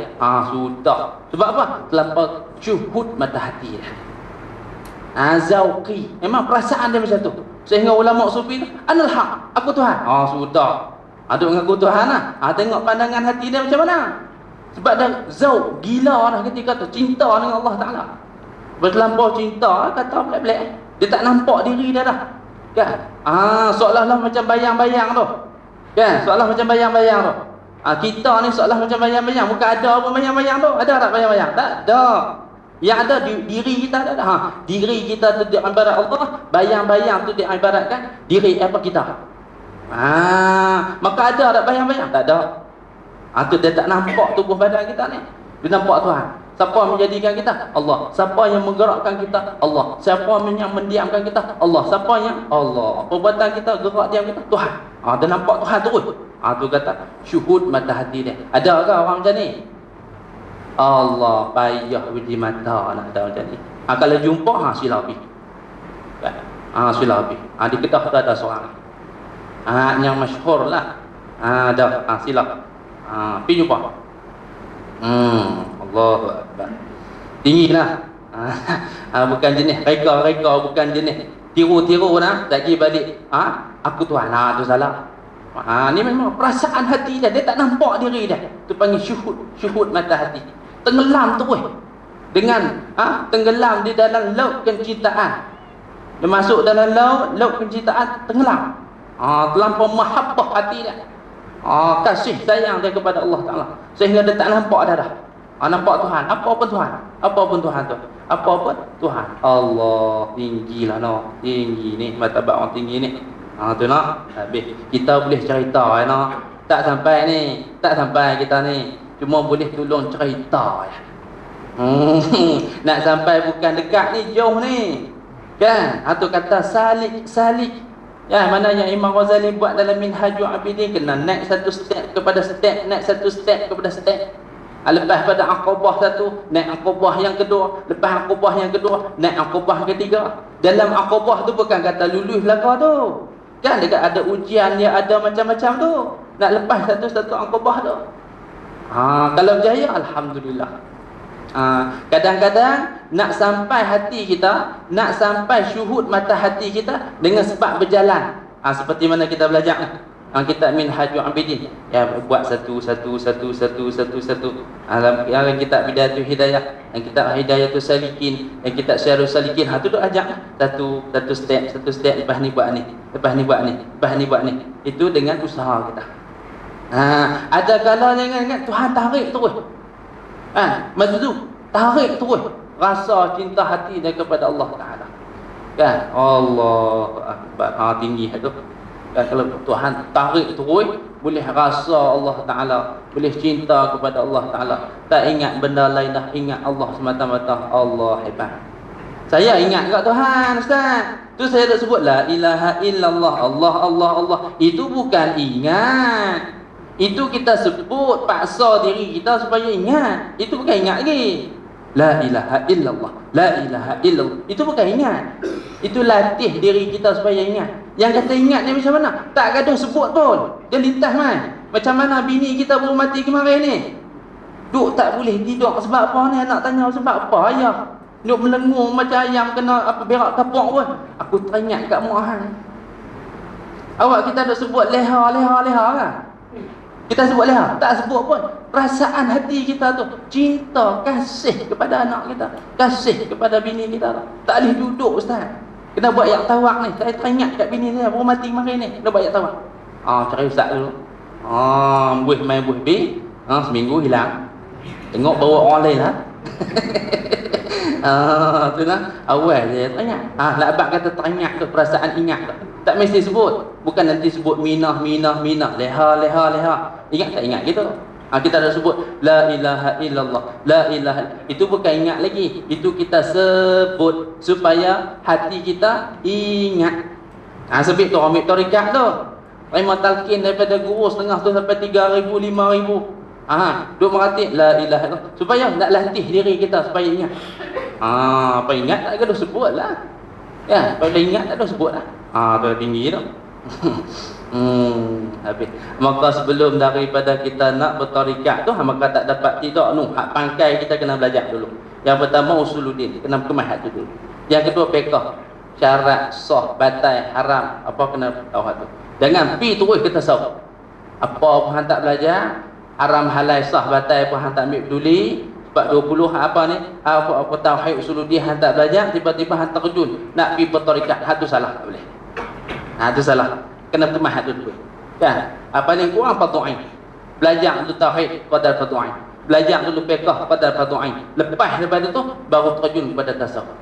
Sudah. Sebab apa? Terlampau syuhud mata hati dia. Zauqi. Memang perasaan dia macam tu. Sehingga ulama sufi tu anal haq, aku Tuhan. Sudah. Duk mengaku Tuhan lah. Tengok pandangan hati dia macam mana. Sebab dah zauq, gila dah ketika tu, cinta dengan Allah Ta'ala. Bertelampau cinta, kata belak-belak. Dia tak nampak diri dia dah. Kan? Seolah-olah macam bayang-bayang tu. Kan? Seolah macam bayang-bayang tu. Kita ni seolah macam bayang-bayang. Bukan ada pun bayang-bayang tu. Ada tak bayang-bayang? Tak ada. Yang ada diri kita ada. Diri kita tu diibarat Allah. Bayang-bayang tu diibaratkan diri apa kita. Maka ada tak bayang-bayang? Tak ada. Tu dia tak nampak tubuh badan kita ni. Dia nampak Tuhan. Siapa yang menjadikan kita? Allah. Siapa yang menggerakkan kita? Allah. Siapa yang mendiamkan kita? Allah. Siapa yang? Allah. Perbuatan kita, gerak diam kita? Tuhan. Dia nampak Tuhan terus. Tu kata syuhud mata hati dia. Ada ke orang macam ni? Allah, payah biji mata nak ada macam ni. Kalau jumpa, sila pergi. Sila pergi. Di Kedah tu ada seorang. Yang masyhur lah. Dah, sila. Pergi jumpa. Allahu Akbar. Tinggi lah. Bukan jenis reka-reka, bukan jenis tiru-tiru nah, tak pergi balik. Aku Tuhan, tu salah. Ni memang perasaan hati dia tak nampak diri dia. Tu panggil syuhud mata hati. Tenggelam terus. Dengan tenggelam di dalam laut kecintaan. Dia masuk dalam laut kecintaan, tenggelam. Terlampau mahabbah hati dia. Kasih sayang dia kepada Allah Ta'ala, sehingga dia tak nampak dah. Nampak Tuhan. Apa pun Tuhan. Apa pun Tuhan tu. Apa pun Tuhan. Allah, tinggilah no. Tinggi ni, martabat orang tinggi ni. Tu nak. Habis kita boleh cerita no. Tak sampai ni. Tak sampai kita ni. Cuma boleh tolong cerita ya. Nak sampai bukan dekat ni, jauh ni. Kan? Atau kata salik. Ya, mana yang Imam Ghazali buat dalam Minhajul Abidin, kena naik satu step kepada step, naik satu step kepada step. Lepas pada Aqabah satu, naik Aqabah yang kedua, lepas Aqabah yang kedua, naik Aqabah ketiga. Dalam Aqabah tu bukan kata lulus belaka tu. Kan dekat ada ujian dia, ada macam-macam tu. Nak lepas satu-satu Aqabah tu. Kalau berjaya, alhamdulillah. Kadang-kadang nak sampai hati kita, nak sampai syuhud mata hati kita dengan sebab berjalan. Seperti mana kita belajar kitab Minhajul Abidin. Ya, buat satu. Dalam kitab Bidayatul Hidayah, dan kitab Hidayatul Salikin, dan kitab Syarul Salikin, tu duk ajak satu step, lepas ni buat ni, lepas ni buat ni, lepas ni buat ni. Itu dengan usaha kita. Ada kalanya ingat Tuhan tarik terus. Mazlum, tarik terus rasa cinta hati dia kepada Allah Ta'ala. Kan? Allahu Akbar. Tinggi tu. Kan, kalau Tuhan tarik terus, boleh rasa Allah Ta'ala, boleh cinta kepada Allah Ta'ala. Tak ingat benda lain dah, ingat Allah semata-mata. Allah hebat. Saya ingat kat Tuhan, Ustaz. Tu saya dah sebut la ilaha illallah, Allah. Itu bukan ingat. Itu kita sebut, paksa diri kita supaya ingat. Itu bukan ingat lagi. La ilaha illallah, la ilaha illallah. Itu bukan ingat. Itu latih diri kita supaya ingat. Yang kata ingat ni macam mana? Tak gaduh sebut pun. Dia lintas man. Macam mana bini kita baru mati kemarin ni? Duk tak boleh tidur sebab apa ni? Anak tanya sebab apa ayah? Duk melengung macam ayam kena berak kapok pun. Aku teringat kat mak hang. Awak kita duk sebut leha kan? Kita sebut leha, tak sebut pun. Perasaan hati kita tu, cinta, kasih kepada anak kita, kasih kepada bini kita tu. Tak boleh duduk Ustaz. Kena buat yak tawak ni. Saya teringat kat bini saya baru mati kemarin ni. Kena buat yak tawak. Cari Ustaz dulu. Buih main buih bi. Seminggu hilang. Tengok bawa orang lain lah. Tu lah. Awal dia teringat. Nak abang kata teringat tu, perasaan ingat tu. Tak mesti sebut. Bukan nanti sebut minah, leha. Ingat tak ingat gitu. Kita dah sebut la ilaha illallah, la ilaha. Itu bukan ingat lagi. Itu kita sebut supaya hati kita ingat. Sebab tu ambil tarikat tu. Terima talqin daripada guru setengah tu sampai 3,000, 5,000. Duk meratib la ilaha illallah supaya nak latih diri kita supaya ingat. Apa ingat tak kena sebut lah. Ya, kalau ingat tak ada sebut lah. Tu tinggi tu. Habis. Maka sebelum daripada kita nak bertarikat tu, maka tak dapat tidak hak pangkai kita kena belajar dulu. Yang pertama usuluddin, kena kemas hak tu dulu. Yang kedua fiqh, syarat, sah, batal, haram, apa kena tahu hak tu. Jangan pi terus kita tahu. Apa pun hang tak belajar, haram halal sah batal pun hang tak ambil peduli. Sebab 20 apa ni, apa tauhid usuluddin hang tak belajar, tiba-tiba hang terjun nak pi bertarikat, hak tu salah, tak boleh. Tu salah. Kena kemas hak tu dulu. Kan? Paling kurang fardu ain. Belajar dulu tauhid qadar fardu ain. Belajar dulu fiqh qadar fardu ain. Lepas daripada tu baru terjun kepada tasawuf.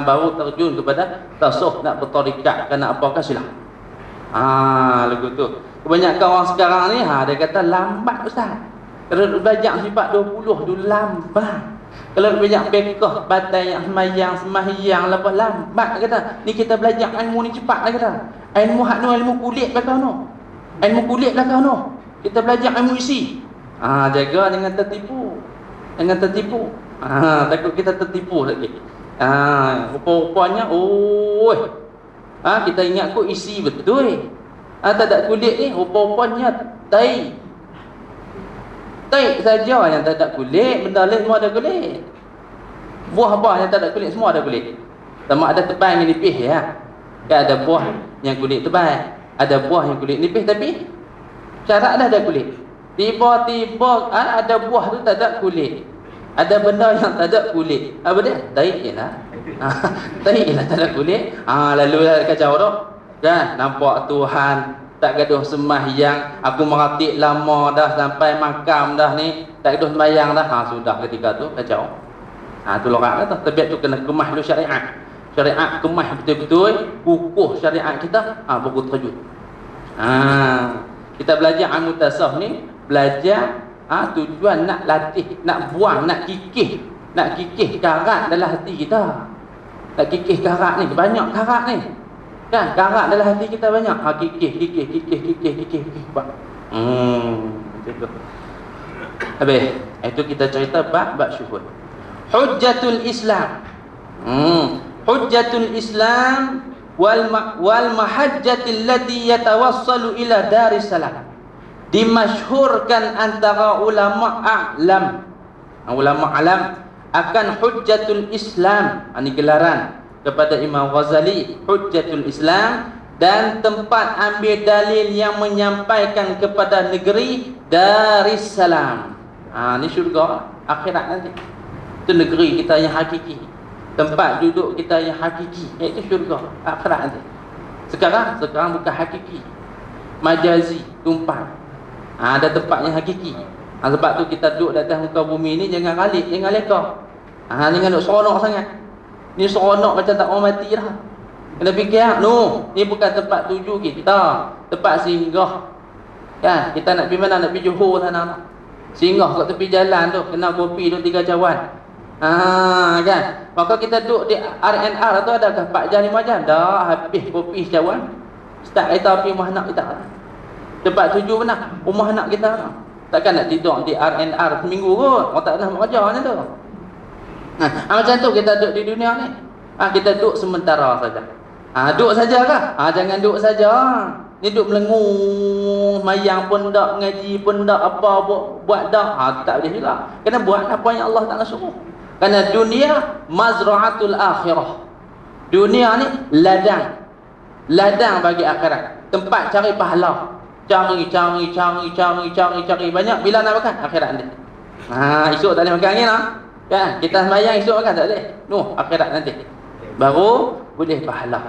Baru terjun kepada tasawuf nak bertarikat kena apakah silah. Lagu tu. Kebanyakan orang sekarang ni dia kata lambat Ustaz. Kalau belajar sifat 20 dulu lambat. Kalau belajar fiqh batal yang sembahyang lepas lambat kata. Ni kita belajar ilmu ni cepat lah kata. Ilmu hak nu ilmu kulit belakang tu. Ilmu kulit belakang tu. Kita belajar ilmu isi. Jaga jangan tertipu. Jangan tertipu. Takut kita tertipu lagi. Rupa-rupanya Kita ingat kok isi betul. Tak ada kulit ni rupa-rupanya tai. Tai saja yang tak ada kulit, benda lain semua ada kulit. Buah apa yang tak ada kulit semua ada kulit. Sama ada tebal yang nipis ya. Ada buah yang kulit tebal, ada buah yang kulit nipis tapi syarat dah ada kulit. Tiba-tiba ada buah tu tak ada kulit. Ada benda yang tak ada kulit. Apa dia? Tai jelah. Tai jelah tak ada kulit. Lalu dah kacau dah. Kan nampak Tuhan tak gaduh sembahyang, aku meratik lama dah sampai makam dah ni, tak gaduh sembahyang dah. Sudah ketika tu kacau. Tu lorak kata tabiat tu kena kemah dulu syariat. Syariat kemah betul-betul, kukuh syariat kita, baru terjun. Kita belajar Al-Mutasawwif ni, belajar tujuan nak latih, nak buang, nak kikih karat dalam hati kita. Nak kikih karat ni, banyak karat ni. Kan karat dalam hati kita banyak. Kikih. Macam tu. Habis itu kita cerita bab syuhud. Hujjatul Islam. Hujjatul Islam wal mahajjatil lati yatawassalu ila daris salam. Dimasyhurkan antara ulama alam akan hujjatul Islam. Ini gelaran kepada Imam Ghazali, Hujjatul Islam, dan tempat ambil dalil yang menyampaikan kepada negeri Darussalam. Ni syurga akhirat nanti. Itu negeri kita yang hakiki, tempat duduk kita yang hakiki, iaitu syurga akhirat nanti. Sekarang bukan hakiki, majazi, tumpang. Ada tempat yang hakiki. Sebab tu kita duduk di atas muka bumi ni jangan ralik, jangan leka. Jangan duduk seronok sangat. Ni seronok macam tak orang mati dah. Kena fikir, ni bukan tempat tuju kita, tempat singgah. Kan, kita nak pergi mana? Nak pergi Johor sana. Singgah kat tepi jalan tu, kena kopi tu 3 cawan. Kan. Maka kita duduk di RNR tu adakah 4 jam 5 jam? Dah habis kopi cawan. Start kereta pergi rumah anak kita. Tempat tuju mana? Rumah anak kita. Takkan nak tidur di RNR seminggu kot. Orang tak nak bekerja macam tu. Macam tu kita duduk di dunia ni. Kita duduk sementara saja. Duduk saja kah? Jangan duduk saja. Ni duduk melengung, mayang pun tak, ngaji pun tak, apa buat dah. Tak boleh juga. Kena buat apa yang Allah Ta'ala suruh. Kerana dunia mazra'atul akhirah. Dunia ni ladang bagi akhirat. Tempat cari pahala. Cari banyak. Bila nak makan? Akhirat ni. Esok tak boleh makan lagi lah. Kan? Kita sembahyang esok makan tak boleh. Akhirat nanti baru boleh pahala.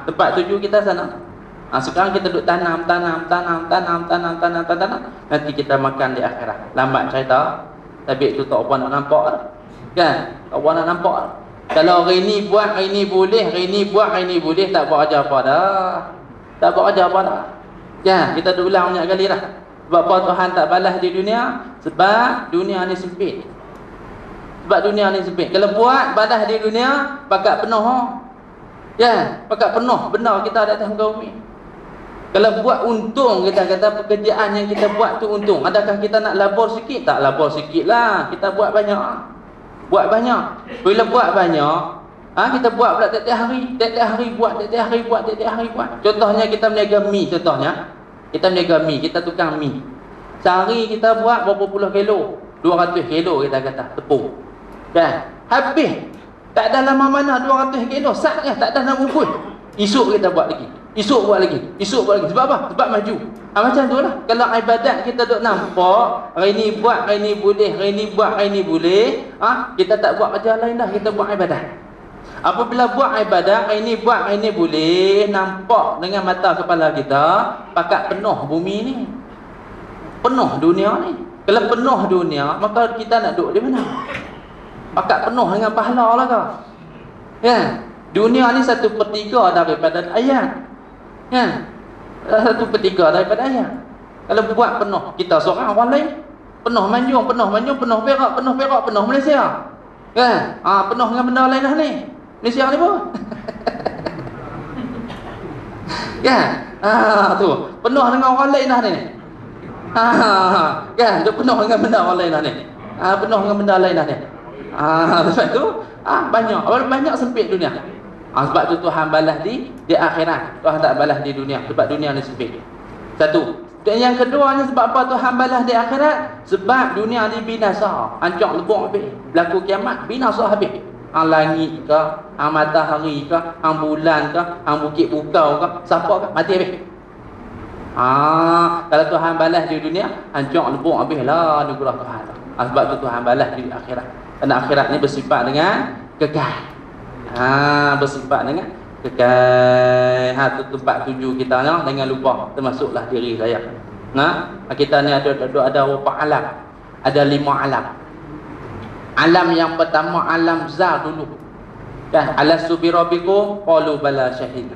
Tempat tuju kita sana. Sekarang kita duduk tanam. Nanti kita makan di akhirat. Lambat cerita, tapi itu tak apa nak nampak dah. Kan? Tak apa nak nampak dah. Kalau hari ni buat, hari ni boleh, hari ni buat, hari ni boleh, tak buat ajar apa dah. Tak buat ajar apa dah. Kan? Kita dah ulang banyak kali dah. Sebab apa Tuhan tak balas di dunia? Sebab dunia ni sempit. Kalau buat badah di dunia, pakat penuh. Ya, pakat penuh benda kita ada atas muka bumi. Kalau buat untung, kita kata pekerjaan yang kita buat tu untung. Adakah kita nak labor sikit? Tak labor sikit lah. Kita buat banyak. Bila buat banyak, kita buat pula tiap-tiap hari buat. Contohnya kita meniaga mi. Kita tukang mi. Sehari kita buat berapa puluh kilo? 200 kilo kita kata tepung. Kan? Habis. Tak ada lama mana 200 kilo. Saknya tak ada nak bubul. Esok kita buat lagi. Esok buat lagi. Sebab apa? Sebab maju. Macam tu lah. Kalau ibadat kita duk nampak, hari ni buat, hari ni boleh, hari ni buat, hari ni boleh, kita tak buat kerja lain dah, kita buat ibadat. Apabila buat ibadat, hari ni buat, hari ni boleh, nampak dengan mata kepala kita, pakat penuh bumi ni. Penuh dunia ni. Kalau penuh dunia, maka kita nak duduk di mana? Pakat penuh dengan pahala lah kau. Ya. Dunia ni 1/3 daripada ayat. Ya. 1/3 daripada ayat. Kalau buat penuh, kita seorang orang lain penuh manjung, penuh perak, penuh Malaysia. Kan? Penuh dengan benda lain dah ni. Malaysia ni pun. Kan? Tu, penuh dengan orang lain dah ni. Kan? Dia penuh dengan benda orang lain dah ni. Penuh dengan benda lain dah ni. Lepas tu banyak sempit dunia. Sebab tu Tuhan balas di akhirat. Tuhan tak balas di dunia, sebab dunia ni sempit. Satu. Dan yang keduanya, sebab apa Tuhan balas di akhirat? Sebab dunia ni binasa, hancur lebur habis. Berlaku kiamat, binasa habis. Langit ke, matahari ke, bulan ke, bukit bukau ke, siapa ke, mati habis. Kalau Tuhan balas di dunia, hancur lebur habis lah anugerah Tuhan. Sebab tu Tuhan balas di akhirat. Kerana akhirat ni bersifat dengan kekal. Bersifat dengan kekal. Tu tempat tuju kita ni, jangan lupa, termasuklah diri saya. Kita ni ada berapa alam? Ada 5 alam. Alam yang pertama, alam zar dulu. Alastu bi rabbikum qalu bala syahid.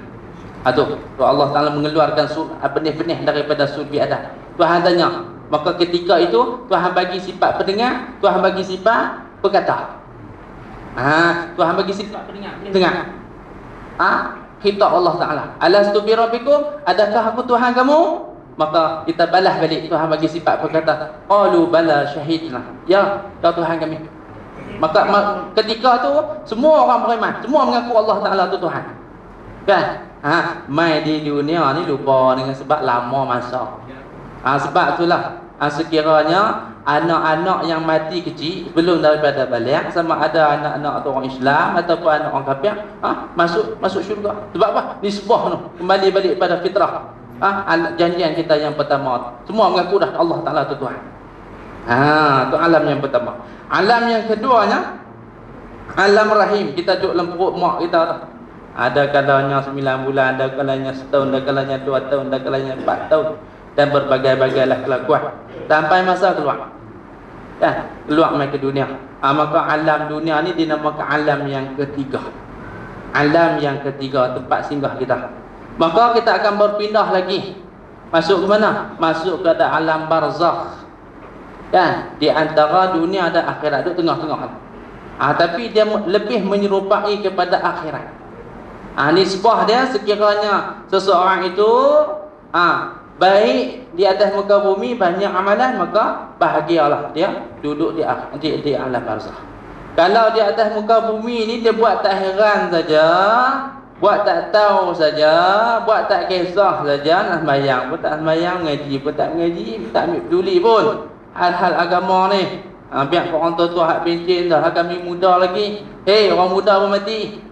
Tu Allah Taala mengeluarkan benih-benih daripada sulbi Adam. Tuhan tanya, maka ketika itu Tuhan bagi sifat pendengar, Tuhan bagi sifat berkata. Tuhan bagi sifat pendengar. Khitab Allah Taala, alastu bi rabbikum, adakah aku Tuhan kamu? Maka kita balas balik, Tuhan bagi sifat berkata, qalu bala syahidna, ya Tuhan kami. Maka ketika tu semua orang beriman, semua mengaku Allah Taala tu Tuhan. Mai di dunia ni lupa dengan sebab lama masa. Sebab itulah sekiranya anak-anak yang mati kecil belum daripada balik, sama ada anak-anak atau orang Islam ataupun anak orang kafir, masuk syurga. Sebab apa? Nisbah tu kembali balik pada fitrah. Janjian kita yang pertama, semua mengaku dah Allah Taala tu Tuhan. Tu alam yang pertama. Alam yang keduanya, alam rahim. Kita duduk dalam perut mak kita tu. Ada kalanya 9 bulan, ada kalanya setahun, ada kalanya 2 tahun, ada kalanya 4 tahun, dan berbagai-bagailah kelakuan sampai masa keluar. Keluar mai ke dunia. Maka alam dunia ni dinamakan alam yang ketiga. Alam yang ketiga, tempat singgah kita. Maka kita akan berpindah lagi. Masuk ke mana? Masuk ke alam barzakh. Di antara dunia dan akhirat, itu tengah-tengah. Tapi dia lebih menyerupai kepada akhirat. Nisbah dia sekiranya seseorang itu baik di atas muka bumi, banyak amalan, maka bahagialah dia duduk di alam barzakh. Kalau di atas muka bumi ni dia buat tak heran saja, buat tak tahu saja, buat tak kisah saja, nak sembahyang pun tak sembahyang, ngaji pun tak ngaji, tak ambil peduli pun hal-hal agama ni. Biar orang tua-tua hak pencen dah, kami muda lagi. Orang muda pun mati.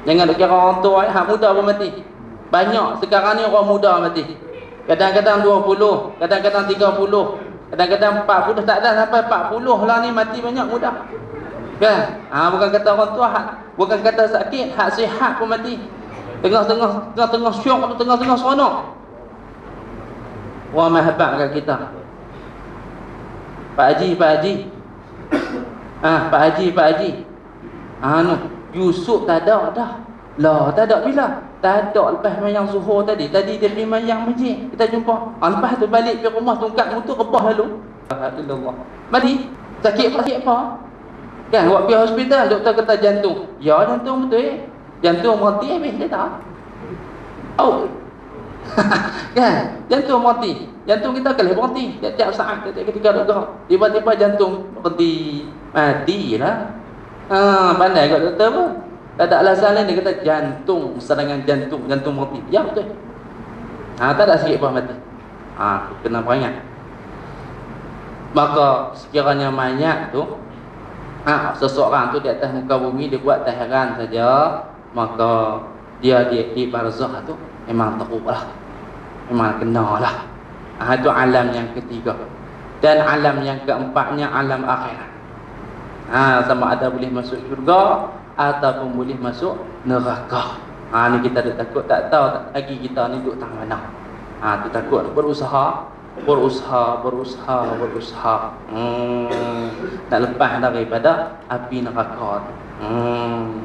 Jangan duk kira orang tua, hak muda pun mati. Banyak sekarang ni orang muda mati. Kadang-kadang 20, kadang-kadang 30, kadang-kadang 40, tak ada sampai 40 lah ni mati banyak muda. Bukan kata orang tua, bukan kata sakit, hak sihat pun mati. Tengah-tengah syok tu, tengah-tengah seronok. Orang mahabat kat kita. Pak Haji. Pak Haji. Yusuf tak ada dah. Lah, tak ada bila? Tak ada lepas mayang zuhur tadi. Tadi dia pergi mayang masjid. Kita jumpa. Lepas tu balik pergi rumah tungkat motor rebah lalu. Alhamdulillah. Mati. Sakit apa? Kan buat pergi hospital, doktor kata jantung. Ya, jantung betul. Jantung mati habis dia tak. Kan? Jantung mati. Jantung kita boleh berhenti tiap-tiap saat, tiap-tiap ketika doktor. Tiba-tiba jantung berhenti. Matilah. Pandai kat doktor apa? Tak ada alasan lain, dia kata jantung, serangan jantung mati. Ya betul. Tak ada sikit pun mati. Kena peringat. Maka sekiranya mayat tu, seseorang tu di atas muka bumi dia buat tak heran saja, maka dia di barzakh tu memang teruklah, memang kenalah. Itu alam yang ketiga. Dan alam yang keempatnya alam akhirat. Sama ada boleh masuk syurga ataupun boleh masuk neraka. Ni kita dah takut, tak tahu lagi kita ni duduk tang mana. Tu takut, berusaha. Nak lepas daripada api neraka tu.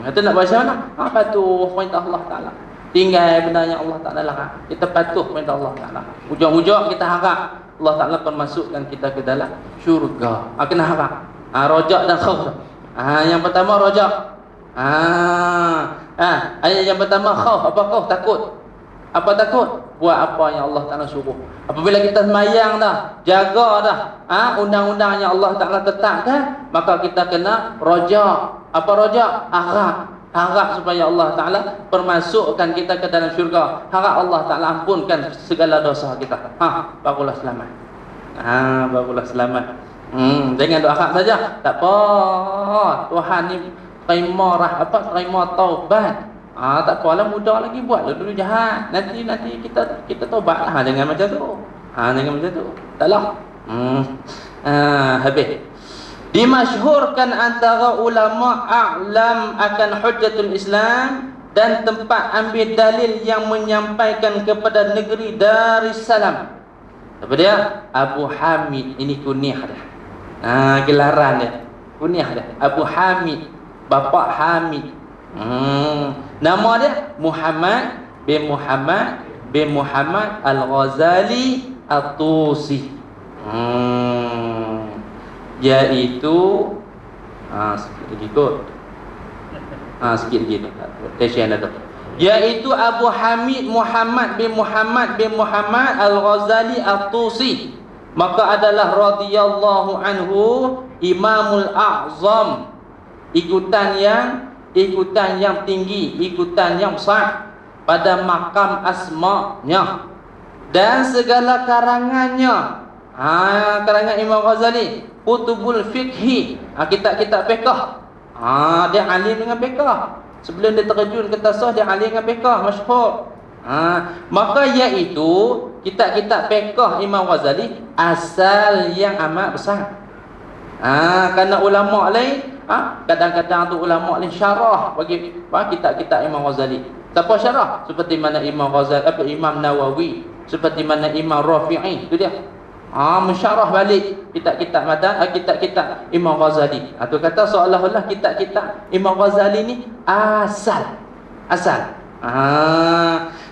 Kita nak baca mana? Patuh perintah Allah Ta'ala. Tinggal benda yang Allah Ta'ala larang. Kita patuh perintah Allah Ta'ala. Ujung-ujung kita harap Allah Ta'ala akan masukkan kita ke dalam syurga. Kena harap. Rojak dan khauf. Yang pertama rojak. Yang pertama khauf. Apa khauf? Takut. Apa takut? Buat apa yang Allah Ta'ala suruh. Apabila kita semayang dah, jaga dah undang-undang yang Allah Ta'ala tetapkan, maka kita kena rojak. Apa rojak? harap supaya Allah Ta'ala permasukkan kita ke dalam syurga, harap Allah Ta'ala ampunkan segala dosa kita. Barulah selamat. Barulah selamat. Jangan doa harap saja. Tak apa, Tuhan ni terima taubat. Tak apalah, mudah lagi buat dulu jahat. Nanti kita taubat. Jangan macam tu. Jangan macam tu. Taklah. Habis. Dimasyhurkan antara ulama a'lam akan hujjatul Islam dan tempat ambil dalil yang menyampaikan kepada negeri Darussalam. Apa dia? Abu Hamid. Ini kunyah dah. Gelaran dia. Kunyah dah. Abu Hamid. Bapa Hamid. Nama dia Muhammad bin Muhammad Al-Ghazali At-Tusi. Iaitu sikit lagi kot. Sikit lagi tu. Tension dah tu. Iaitu Abu Hamid Muhammad bin Muhammad Al-Ghazali At-Tusi. Maka adalah radhiyallahu anhu Imamul A'zam. Ikutan yang tinggi, ikutan yang besar pada makam asma'nya dan segala karangannya. Karangan Imam Ghazali, Kutubul Fiqhi, kitab-kitab fiqh. Dia alim dengan fiqh. Sebelum dia terjun ke tasawuf, dia alim dengan fiqh, masyhur. Maka iaitu kitab-kitab fiqh Imam Ghazali asal yang amat besar. Kerana ulama lain kadang-kadang tu ulama lain syarah bagi kitab-kitab Imam Ghazali. Siapa syarah? Seperti mana Imam Ghazali, Imam Nawawi, seperti mana Imam Rafi'i, itu dia. Mensyarah balik kitab-kitab kitab-kitab Imam Ghazali. Tu kata seolah-olah kitab-kitab Imam Ghazali ni asal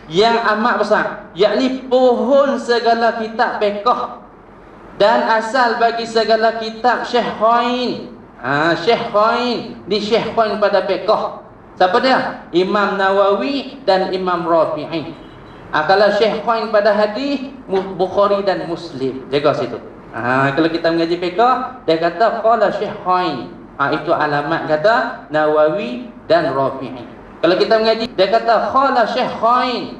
yang amat besar, yakni pohon segala kitab fiqh dan asal bagi segala kitab Syaikhain. Syaikhain pada fiqh. Siapa dia? Imam Nawawi dan Imam Rafi'i. Kalau Syaikhain pada hadis, Bukhari dan Muslim. Jaga situ. Kalau kita mengaji fiqh, dia kata qala Syaikhain. Itu alamat kata Nawawi dan Rafi'i. Kalau kita mengaji, dia kata qala Syaikhain.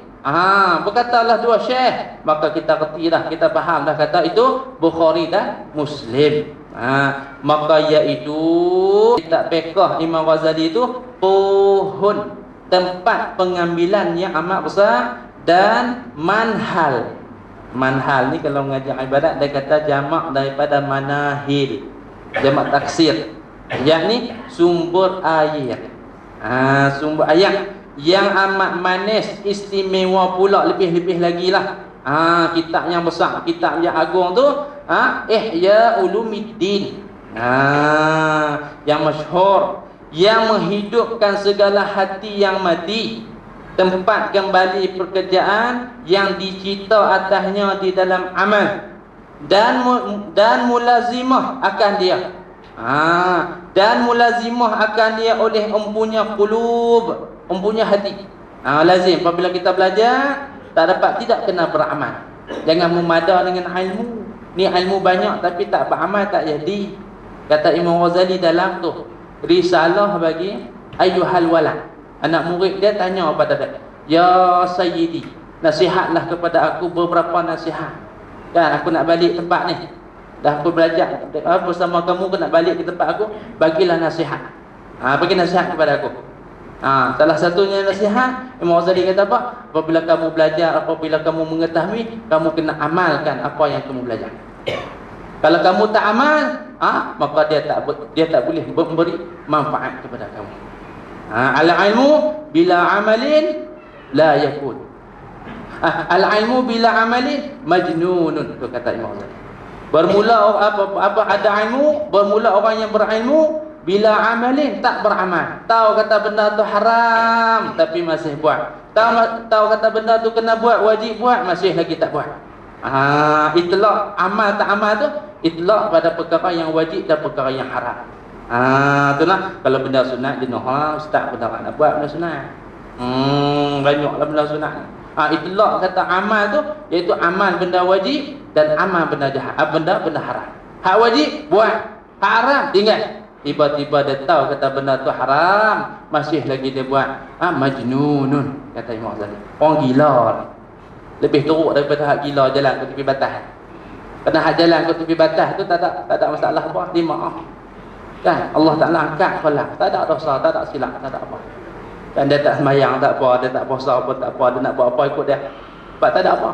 Berkatalah dua syekh, maka kita kertilah, kita faham dah kata itu Bukhari dan Muslim. Maka iaitu kitab fiqh Imam Ghazali itu pohon, tempat pengambilan yang amat besar dan manhal. Manhal ni kalau mengajar ibadat dia kata jamak daripada manahil, jamak taksir, yakni sumber air. Sumber air yang amat manis, istimewa pula, lebih-lebih lagi lah. Kitab yang besar, kitab yang agung tu, Ihya Ulumuddin, yang masyhur, yang menghidupkan segala hati yang mati, tempat kembali pekerjaan yang dicipta atasnya di dalam amal, dan mulazimah akan dia. Dan mulazimah akan dia oleh empunya qulub, empunya hati. Lazim apabila kita belajar, tidak kena beramal. Jangan memada dengan ilmu. Ni ilmu banyak tapi tak beramal, tak jadi. Kata Imam Ghazali dalam tu risalah bagi ayyuhal walad. Anak murid dia tanya pada dia, ya sayyidi, nasihatlah kepada aku beberapa nasihat. Kan aku nak balik tempat ni. Dah aku belajar bersama kamu, aku nak balik ke tempat aku, bagilah nasihat. Bagi nasihat kepada aku. Salah satunya nasihat Imam Ghazali kata apa? Apabila kamu belajar, apabila kamu mengetahui, kamu kena amalkan apa yang kamu belajar. Kalau kamu tak amal, maka dia tak boleh memberi manfaat kepada kamu. Al-ilmu bila amalin la yakun. Al-ilmu bila amalin majnunun, tu kata Imam Ghazali. Bermula apa ada ilmu, bermula orang yang berilmu bila amalin, tak beramal. Tahu kata benda tu haram tapi masih buat. Tahu kata benda tu kena buat, wajib buat, masih lagi tak buat. Itlaq amal tak amal tu itlaq pada perkara yang wajib dan perkara yang haram. Itulah kalau benda sunat dia ustaz benda nak buat benda sunat. Banyaklah benda sunat. Itlaq kata amal tu iaitu amal benda wajib dan amal benda jahat, benda haram. Hak wajib buat, hak haram tinggal. tiba-tiba dia tahu kata benda tu haram, masih lagi dia buat, majnunun, kata Imam Ghazali. Orang gila ni. Lebih teruk daripada hak gila jalan ke tepi batas. Kerana hak jalan ke tepi batas tu tak ada masalah apa, dia maaf. Kan? Allah Ta'ala angkat khalas, tak ada dosa, tak ada silap, tak ada apa. Dan dia tak sembahyang, tak apa, dia tak puasa apa, tak apa, dia nak buat apa ikut dia. Sebab tak ada apa.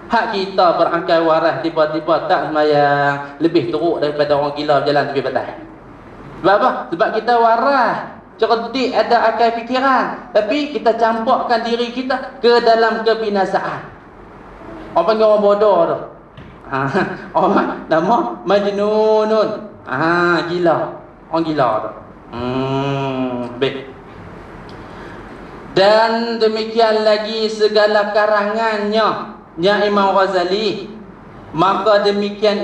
Hak kita berangkai waras tiba-tiba tak sembahyang, lebih teruk daripada orang gila berjalan tepi batas. Sebab apa? Sebab kita waras, cerdik, ada akal fikiran, tapi kita campurkan diri kita ke dalam kebinasaan. Orang panggil orang bodoh tu. Orang nama majnunun. Gila. Orang gila tu. Baik. Dan demikian lagi segala karangannya Imam Ghazali. Maka demikian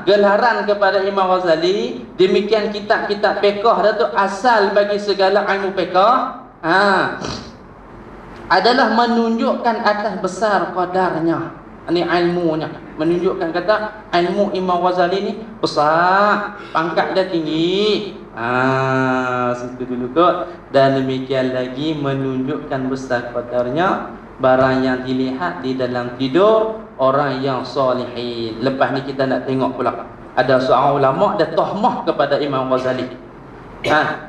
gelaran kepada Imam Ghazali, demikian kitab-kitab fiqh dah tu asal bagi segala ilmu fiqh adalah menunjukkan atas besar qadarnya. Ini ilmunya, menunjukkan kata ilmu Imam Ghazali ni besar, pangkat dia tinggi. Situ dulu kot. Dan demikian lagi menunjukkan besar qadarnya barang yang dilihat di dalam tidur orang yang salihin. Lepas ni kita nak tengok pula, ada seorang ulama dia tahmah kepada Imam Ghazali.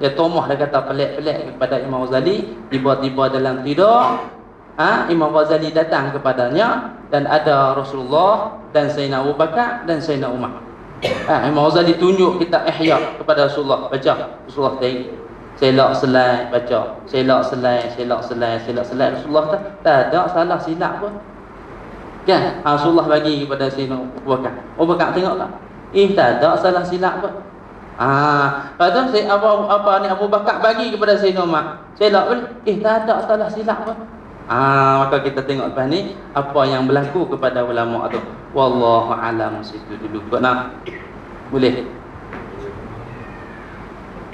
Dia tahmah, dia kata pelik-pelik kepada Imam Ghazali. Tiba-tiba dalam tidur Imam Ghazali datang kepadanya, dan ada Rasulullah dan Sayyidina Abu Bakar dan Sayyidina Umar. Imam Ghazali tunjuk kitab Ihya kepada Rasulullah, baca. Rasulullah tengok, selak selai baca, selak selai. Rasulullah tak ada salah silap pun. Kan? Rasulullah bagi kepada Sayyidina Abu Bakar. Abu Bakar tengok tak? Tak ada salah silap pun. Lepas tu Abu Bakar bagi kepada Sayyidina Umar. Selak boleh? Tak ada salah silap pun. Maka kita tengok lepas ni apa yang berlaku kepada ulama tu. Wallahu alam. Situ dulu kot nak. Boleh?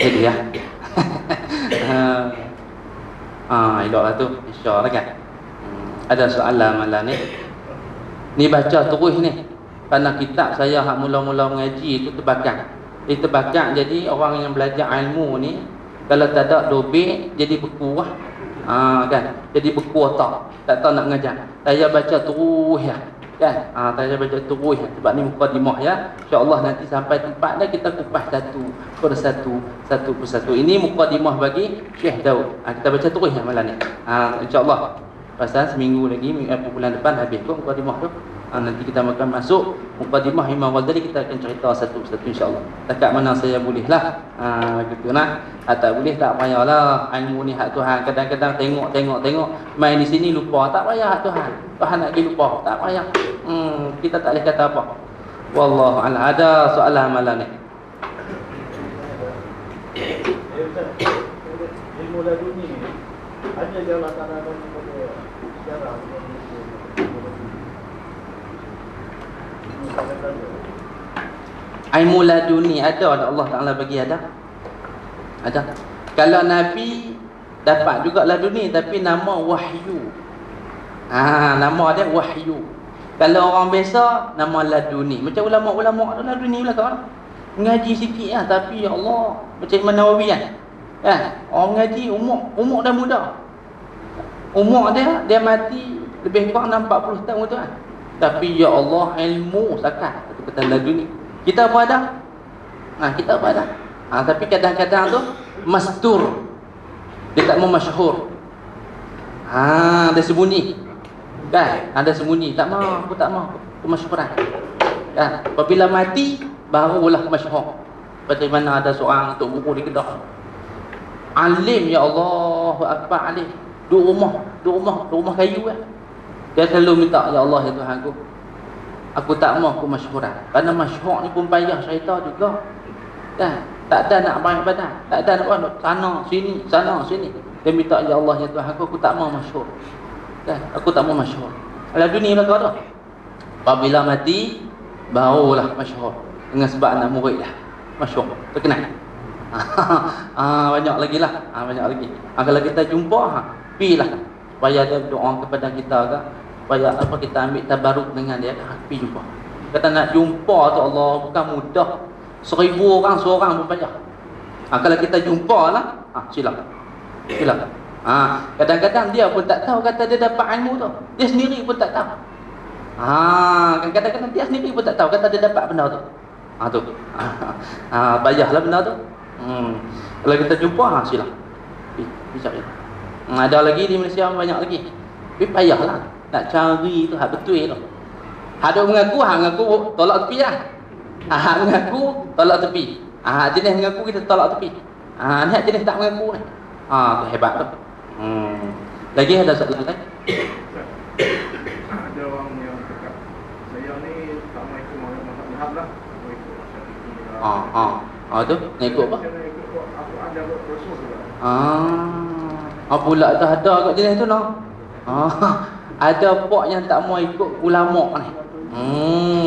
Jadi ya. Eloklah tu, insya-Allah kan. Ada soalan malam ni. Ni baca terus ni. Kerana kitab saya hak mula-mula mengaji tu terbakar. Terbakar, jadi orang yang belajar ilmu ni kalau tak ada dobek jadi beku lah. Kan? Jadi beku tak tahu nak mengajar. Saya baca terus ya. Kan? Saya baca terus ya. Sebab ni mukadimah ya. Insya-Allah nanti sampai tempat dah kita kupas satu persatu. Ini mukadimah bagi Syekh Daud. Kita baca terus ya malam ni. Insya-Allah. Pasal seminggu lagi, bulan depan habis kot mukadimah tu. Nanti kita akan masuk mukadimah Imam Ghazali, kita akan cerita satu-satu insya-Allah. Dekat mana saya boleh lah. Gitu nah. Tak boleh tak payahlah. Ilmu ni hak Tuhan. Kadang-kadang tengok main di sini lupa, tak payah hak Tuhan. Tuhan nak pergi lupa, tak payah. Kita tak boleh kata apa. Wallahu a'lam. Ada soalan malam ni? Ilmu laduni ada jalan tanah dan sejarah. Ilmu laduni ada Allah Ta'ala bagi ada. Kalau Nabi dapat juga laduni, tapi nama wahyu. Nama dia wahyu. Kalau orang biasa nama laduni. Macam ulama-ulama tu laduni belakang. Ngaji sikit lah, tapi ya Allah, macam Imam Nawawi kan. Orang ngaji umur dah muda. Umur dia mati lebih kurang 40 tahun tu kan. Tapi ya Allah, ilmu sakat kata laduni. Kita apa ada? Kita apa ada? Tapi kadang-kadang tu mastur. Dia tak mau masyhur. Dia sembunyi. Kan? Ada sembunyi. Tak mau, aku tak mau. Kemasyhuran. Kan? Apabila mati barulah masyhur. Bagaimana ada seorang tok guru di Kedah. Alim, ya Allahu akbar, alim. Dua rumah kayu kan. Dia selalu minta, ya Allah ya Tuhan aku tak mau kemasyhuran. Kerana masyhur ni pun payah cerita juga. Kan? Tak ada nak banyak badan. Tak ada nak sana sini. Dia minta, ya Allah ya Tuhan aku tak mau masyhur. Kan? Aku tak mau masyhur. Lagu ni belaka dah. Apabila mati barulah masyhur. Dengan sebab anak murid lah masyhur, terkenal. Banyak lagi lah. Kalau kita jumpa pilah supaya dia doa kepada kita ke, supaya kita ambil tabaruk dengan dia, pergi jumpa. Kata nak jumpa tu Allah bukan mudah. 1000 orang seorang pun payah. Kalau kita jumpa lah, silakan. Kadang-kadang dia pun tak tahu kata dia dapat ilmu tu. Dia sendiri pun tak tahu. Kadang-kadang dia sendiri pun tak tahu kata dia dapat benda tu. Payahlah benda tu. Kalau kita jumpa, silakan. Bicara. Ada lagi di Malaysia banyak lagi. Tapi payahlah nak cari tu hak betul tu. Hak duk mengaku tolak tepi lah. Hak mengaku tolak tepi. Jenis mengaku kita tolak tepi. Ni hak jenis tak mengaku ni. Tu hebat tu. Lagi ada soalan lain? Ada orang yang cakap saya ni tak mau ikut mazhab lah. Mau ikut Syafi'i. Tu nak ikut apa? Aku ada Rasul juga. Pula tu ada kat jenis tu noh. Ada pok yang tak mau ikut ulama ni.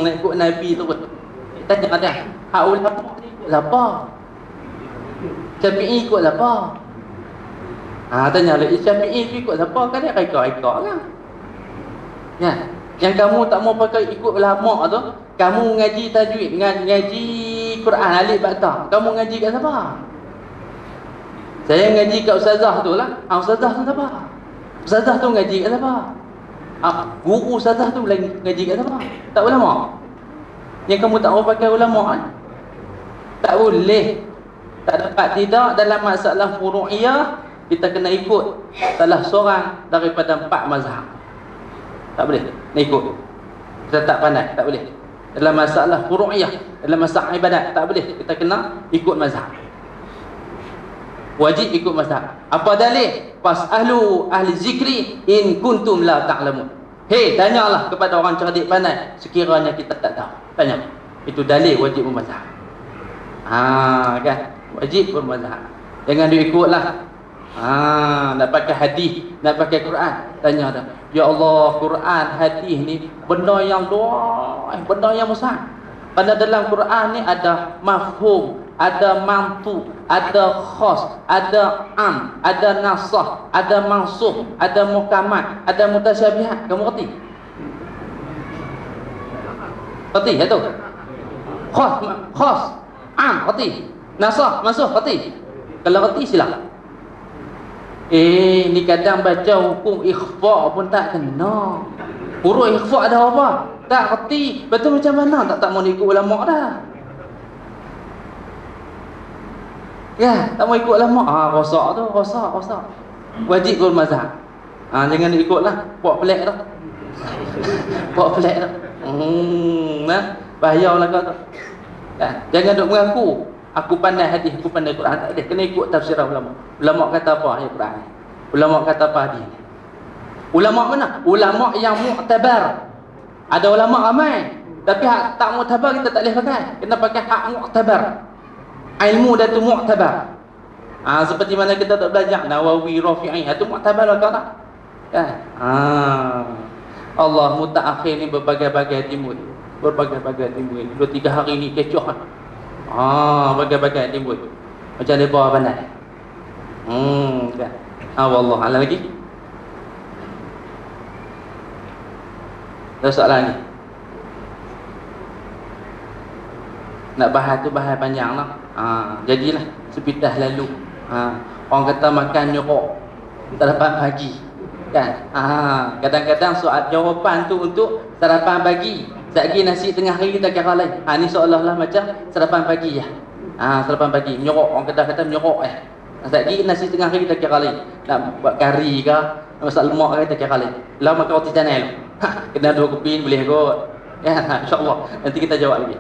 Nak ikut Nabi tu pun. Kita tanya dia, hak ulama ni ikut siapa? Syafi'i ikut siapa? Tanya lagi, Syafi'i ikut siapa? Kan dia ikut lah. Ya. Yang kamu tak mau pakai ikut ulama tu, kamu ngaji tajwid, ngaji Quran alif ba ta. Kamu ngaji kat siapa? Saya ngaji kat ustazah tu lah. Ustazah tu siapa? Ustazah tu ngaji kat siapa? Guru ustazah tu lagi ngaji kat siapa? Tak ulama. Yang kamu tak mau pakai ulama kan? Tak boleh. Tak dapat tidak dalam masalah furu'iyah kita kena ikut salah seorang daripada 4 mazhab. Tak boleh nak ikut. Kita tak pandai, tak boleh. Dalam masalah furu'iyah, dalam masalah ibadat, tak boleh. Kita kena ikut mazhab. Wajib ikut mazhab. Apa dalil? Fas'alu ahli zikri in kuntum la ta'lamun. Hei, tanyalah kepada orang cerdik pandai sekiranya kita tak tahu. Tanya. Itu dalil wajib bermazhab. Kan? Wajib bermazhab. Jangan diikutlah. Nak pakai hadis, nak pakai Quran. Tanya dah. Ya Allah, Quran, hadis ni benda yang luas, benda yang besar. Pada dalam Quran ni ada mafhum, ada mantu, ada khas, ada am, ada nasah, ada mansukh, ada muhkamat, ada mutasyabihat. Kamu reti? Reti ya tu? Khas, am, reti. Nasah, mansukh, reti. Kalau reti silakan. Ni kadang baca hukum ikhfa pun tak kena. Huruf ikhfa ada apa? Tak reti. Betul macam mana? Tak mau ikut ulama dah. Ya, tak mau ikut ulama. Rosak tu, rosak. Wajib ikut mazhab. Jangan ikutlah buat pelik tu. Buat pelik tu. Bahayalah kau tu. Jangan duk mengaku aku pandai hadis, aku pandai Quran. Tak ada. Kena ikut tafsiran ulama. Ulama kata apa ayat Quran? Ulama kata apa hadis? Ulama mana? Ulama yang mu'tabar. Ada ulama ramai, tapi hak tak mu'tabar kita tak boleh pakai. Kena pakai hak mu'tabar. Ilmu dia tu mu'tabar. Seperti mana kita tak belajar Nawawi, Rafi'i, itu mu'tabar lah kau tak? Kan? Allah mutaakhir ni berbagai-bagai timbul. Berbagai-bagai timbul. 2-3 hari ni kecoh. Bagai-bagai timbul. Macam dia bawa pandai. Kan? Wallah alam lagi. Ada soalan ni? Nak bahas tu bahas panjang lah. Jadilah sepitah lalu. Orang kata makan nyerok sarapan pagi. Kan? Kadang-kadang soal jawapan tu untuk sarapan pagi. Sekali nasi tengah hari kita kira lain. Ni seolah-olah macam sarapan pagi ya. Sarapan pagi. Nyerok. Orang kata nyerok Sekali nasi tengah hari kita kira lain. Nak buat kari ke, nak masak lemak ke, kita kira lain. Lah makan roti canai. Kena 2 keping boleh kot. Ya, insya-Allah. Nanti kita jawab lagi.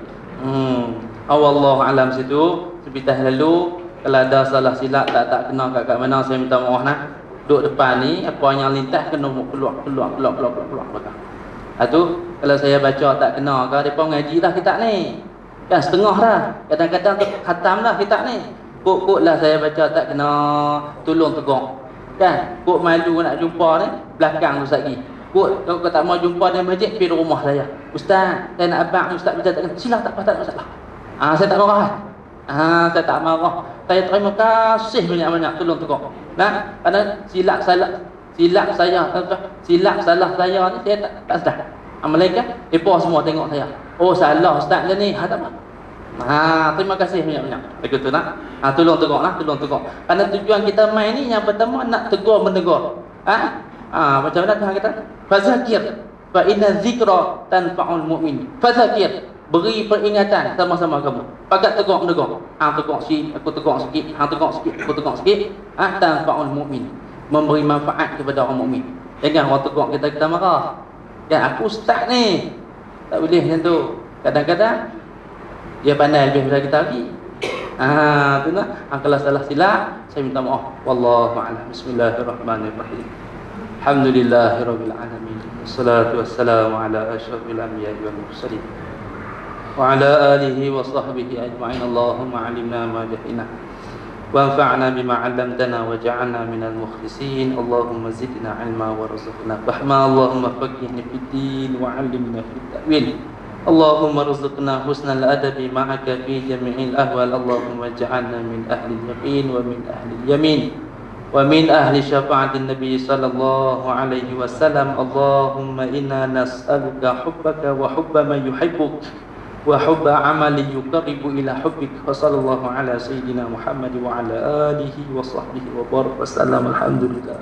Wallahu alam situ. Sepitah lalu kalau ada salah silap tak kena kat mana saya minta maaf nah. Duduk depan ni apa yang lintas kena keluar belakang. Tu kalau saya baca tak kena ke depa ngaji dah kitab ni. Kan setengah dah. Kadang-kadang tu khatam dah kitab ni. Kok lah saya baca tak kena, tolong tegur. Kan? Kok malu nak jumpa ni belakang tu lagi. Kok kalau tak mau jumpa di masjid pergi rumah saya. Ustaz, saya nak abang ustaz baca tak kena. Sila tak apa tak masalah. Saya tak marah. Saya tak marah. Saya terima kasih banyak-banyak tolong tegur. Nah, kerana silap salah saya ni saya tak sedar. Malaikat depa semua tengok saya. Oh salah ustaz dia ni. Tak apa. Terima kasih banyak-banyak. Begitu nak. Tolong tegaklah, tolong tegak. Karena tujuan kita main ni yang pertama nak tegur menegur. Macam mana Tuhan kata? Fazakir fa inna dzikra tanfa'ul mu'min. Fazakir, beri peringatan sama-sama kamu. Pakat tegak menegur. Tegak sikit, aku tegak sikit, tegak sikit, aku tegak sikit. Tanfa'ul mu'min. Memberi manfaat kepada orang mukmin. Jangan orang tegak kita marah. Kan aku ustaz ni. Tak boleh macam tu. Kadang-kadang dia pandai lebih daripada kita lagi. Tu lah. Kalau salah silap, saya minta maaf. Wallahu a'lam. Bismillahirrahmanirrahim. Alhamdulillahirabbil alamin. Wassalatu wassalamu ala asyrafil anbiya'i wal mursalin. Wa ala alihi wa sahbihi ajma'in. Allahumma 'allimna ma jahilna. وانفعنا بما علمتنا وجعلنا من المخلصين اللهم زدنا علما وارزقنا فهما اللهم فقهنا في الدين وعلمنا في التأويل اللهم ارزقنا حسن الأدب معك في جميع الأحوال اللهم اجعلنا من أهل اليقين ومن أهل اليمين ومن أهل شفاعة النبي صلى الله عليه وسلم اللهم إنا نسألك حبك وحب من يحبك وحب عمل يقرب إلى حبك وصلى الله على سيدنا محمد وعلى آله وصحبه وبارك وسلم الحمد لله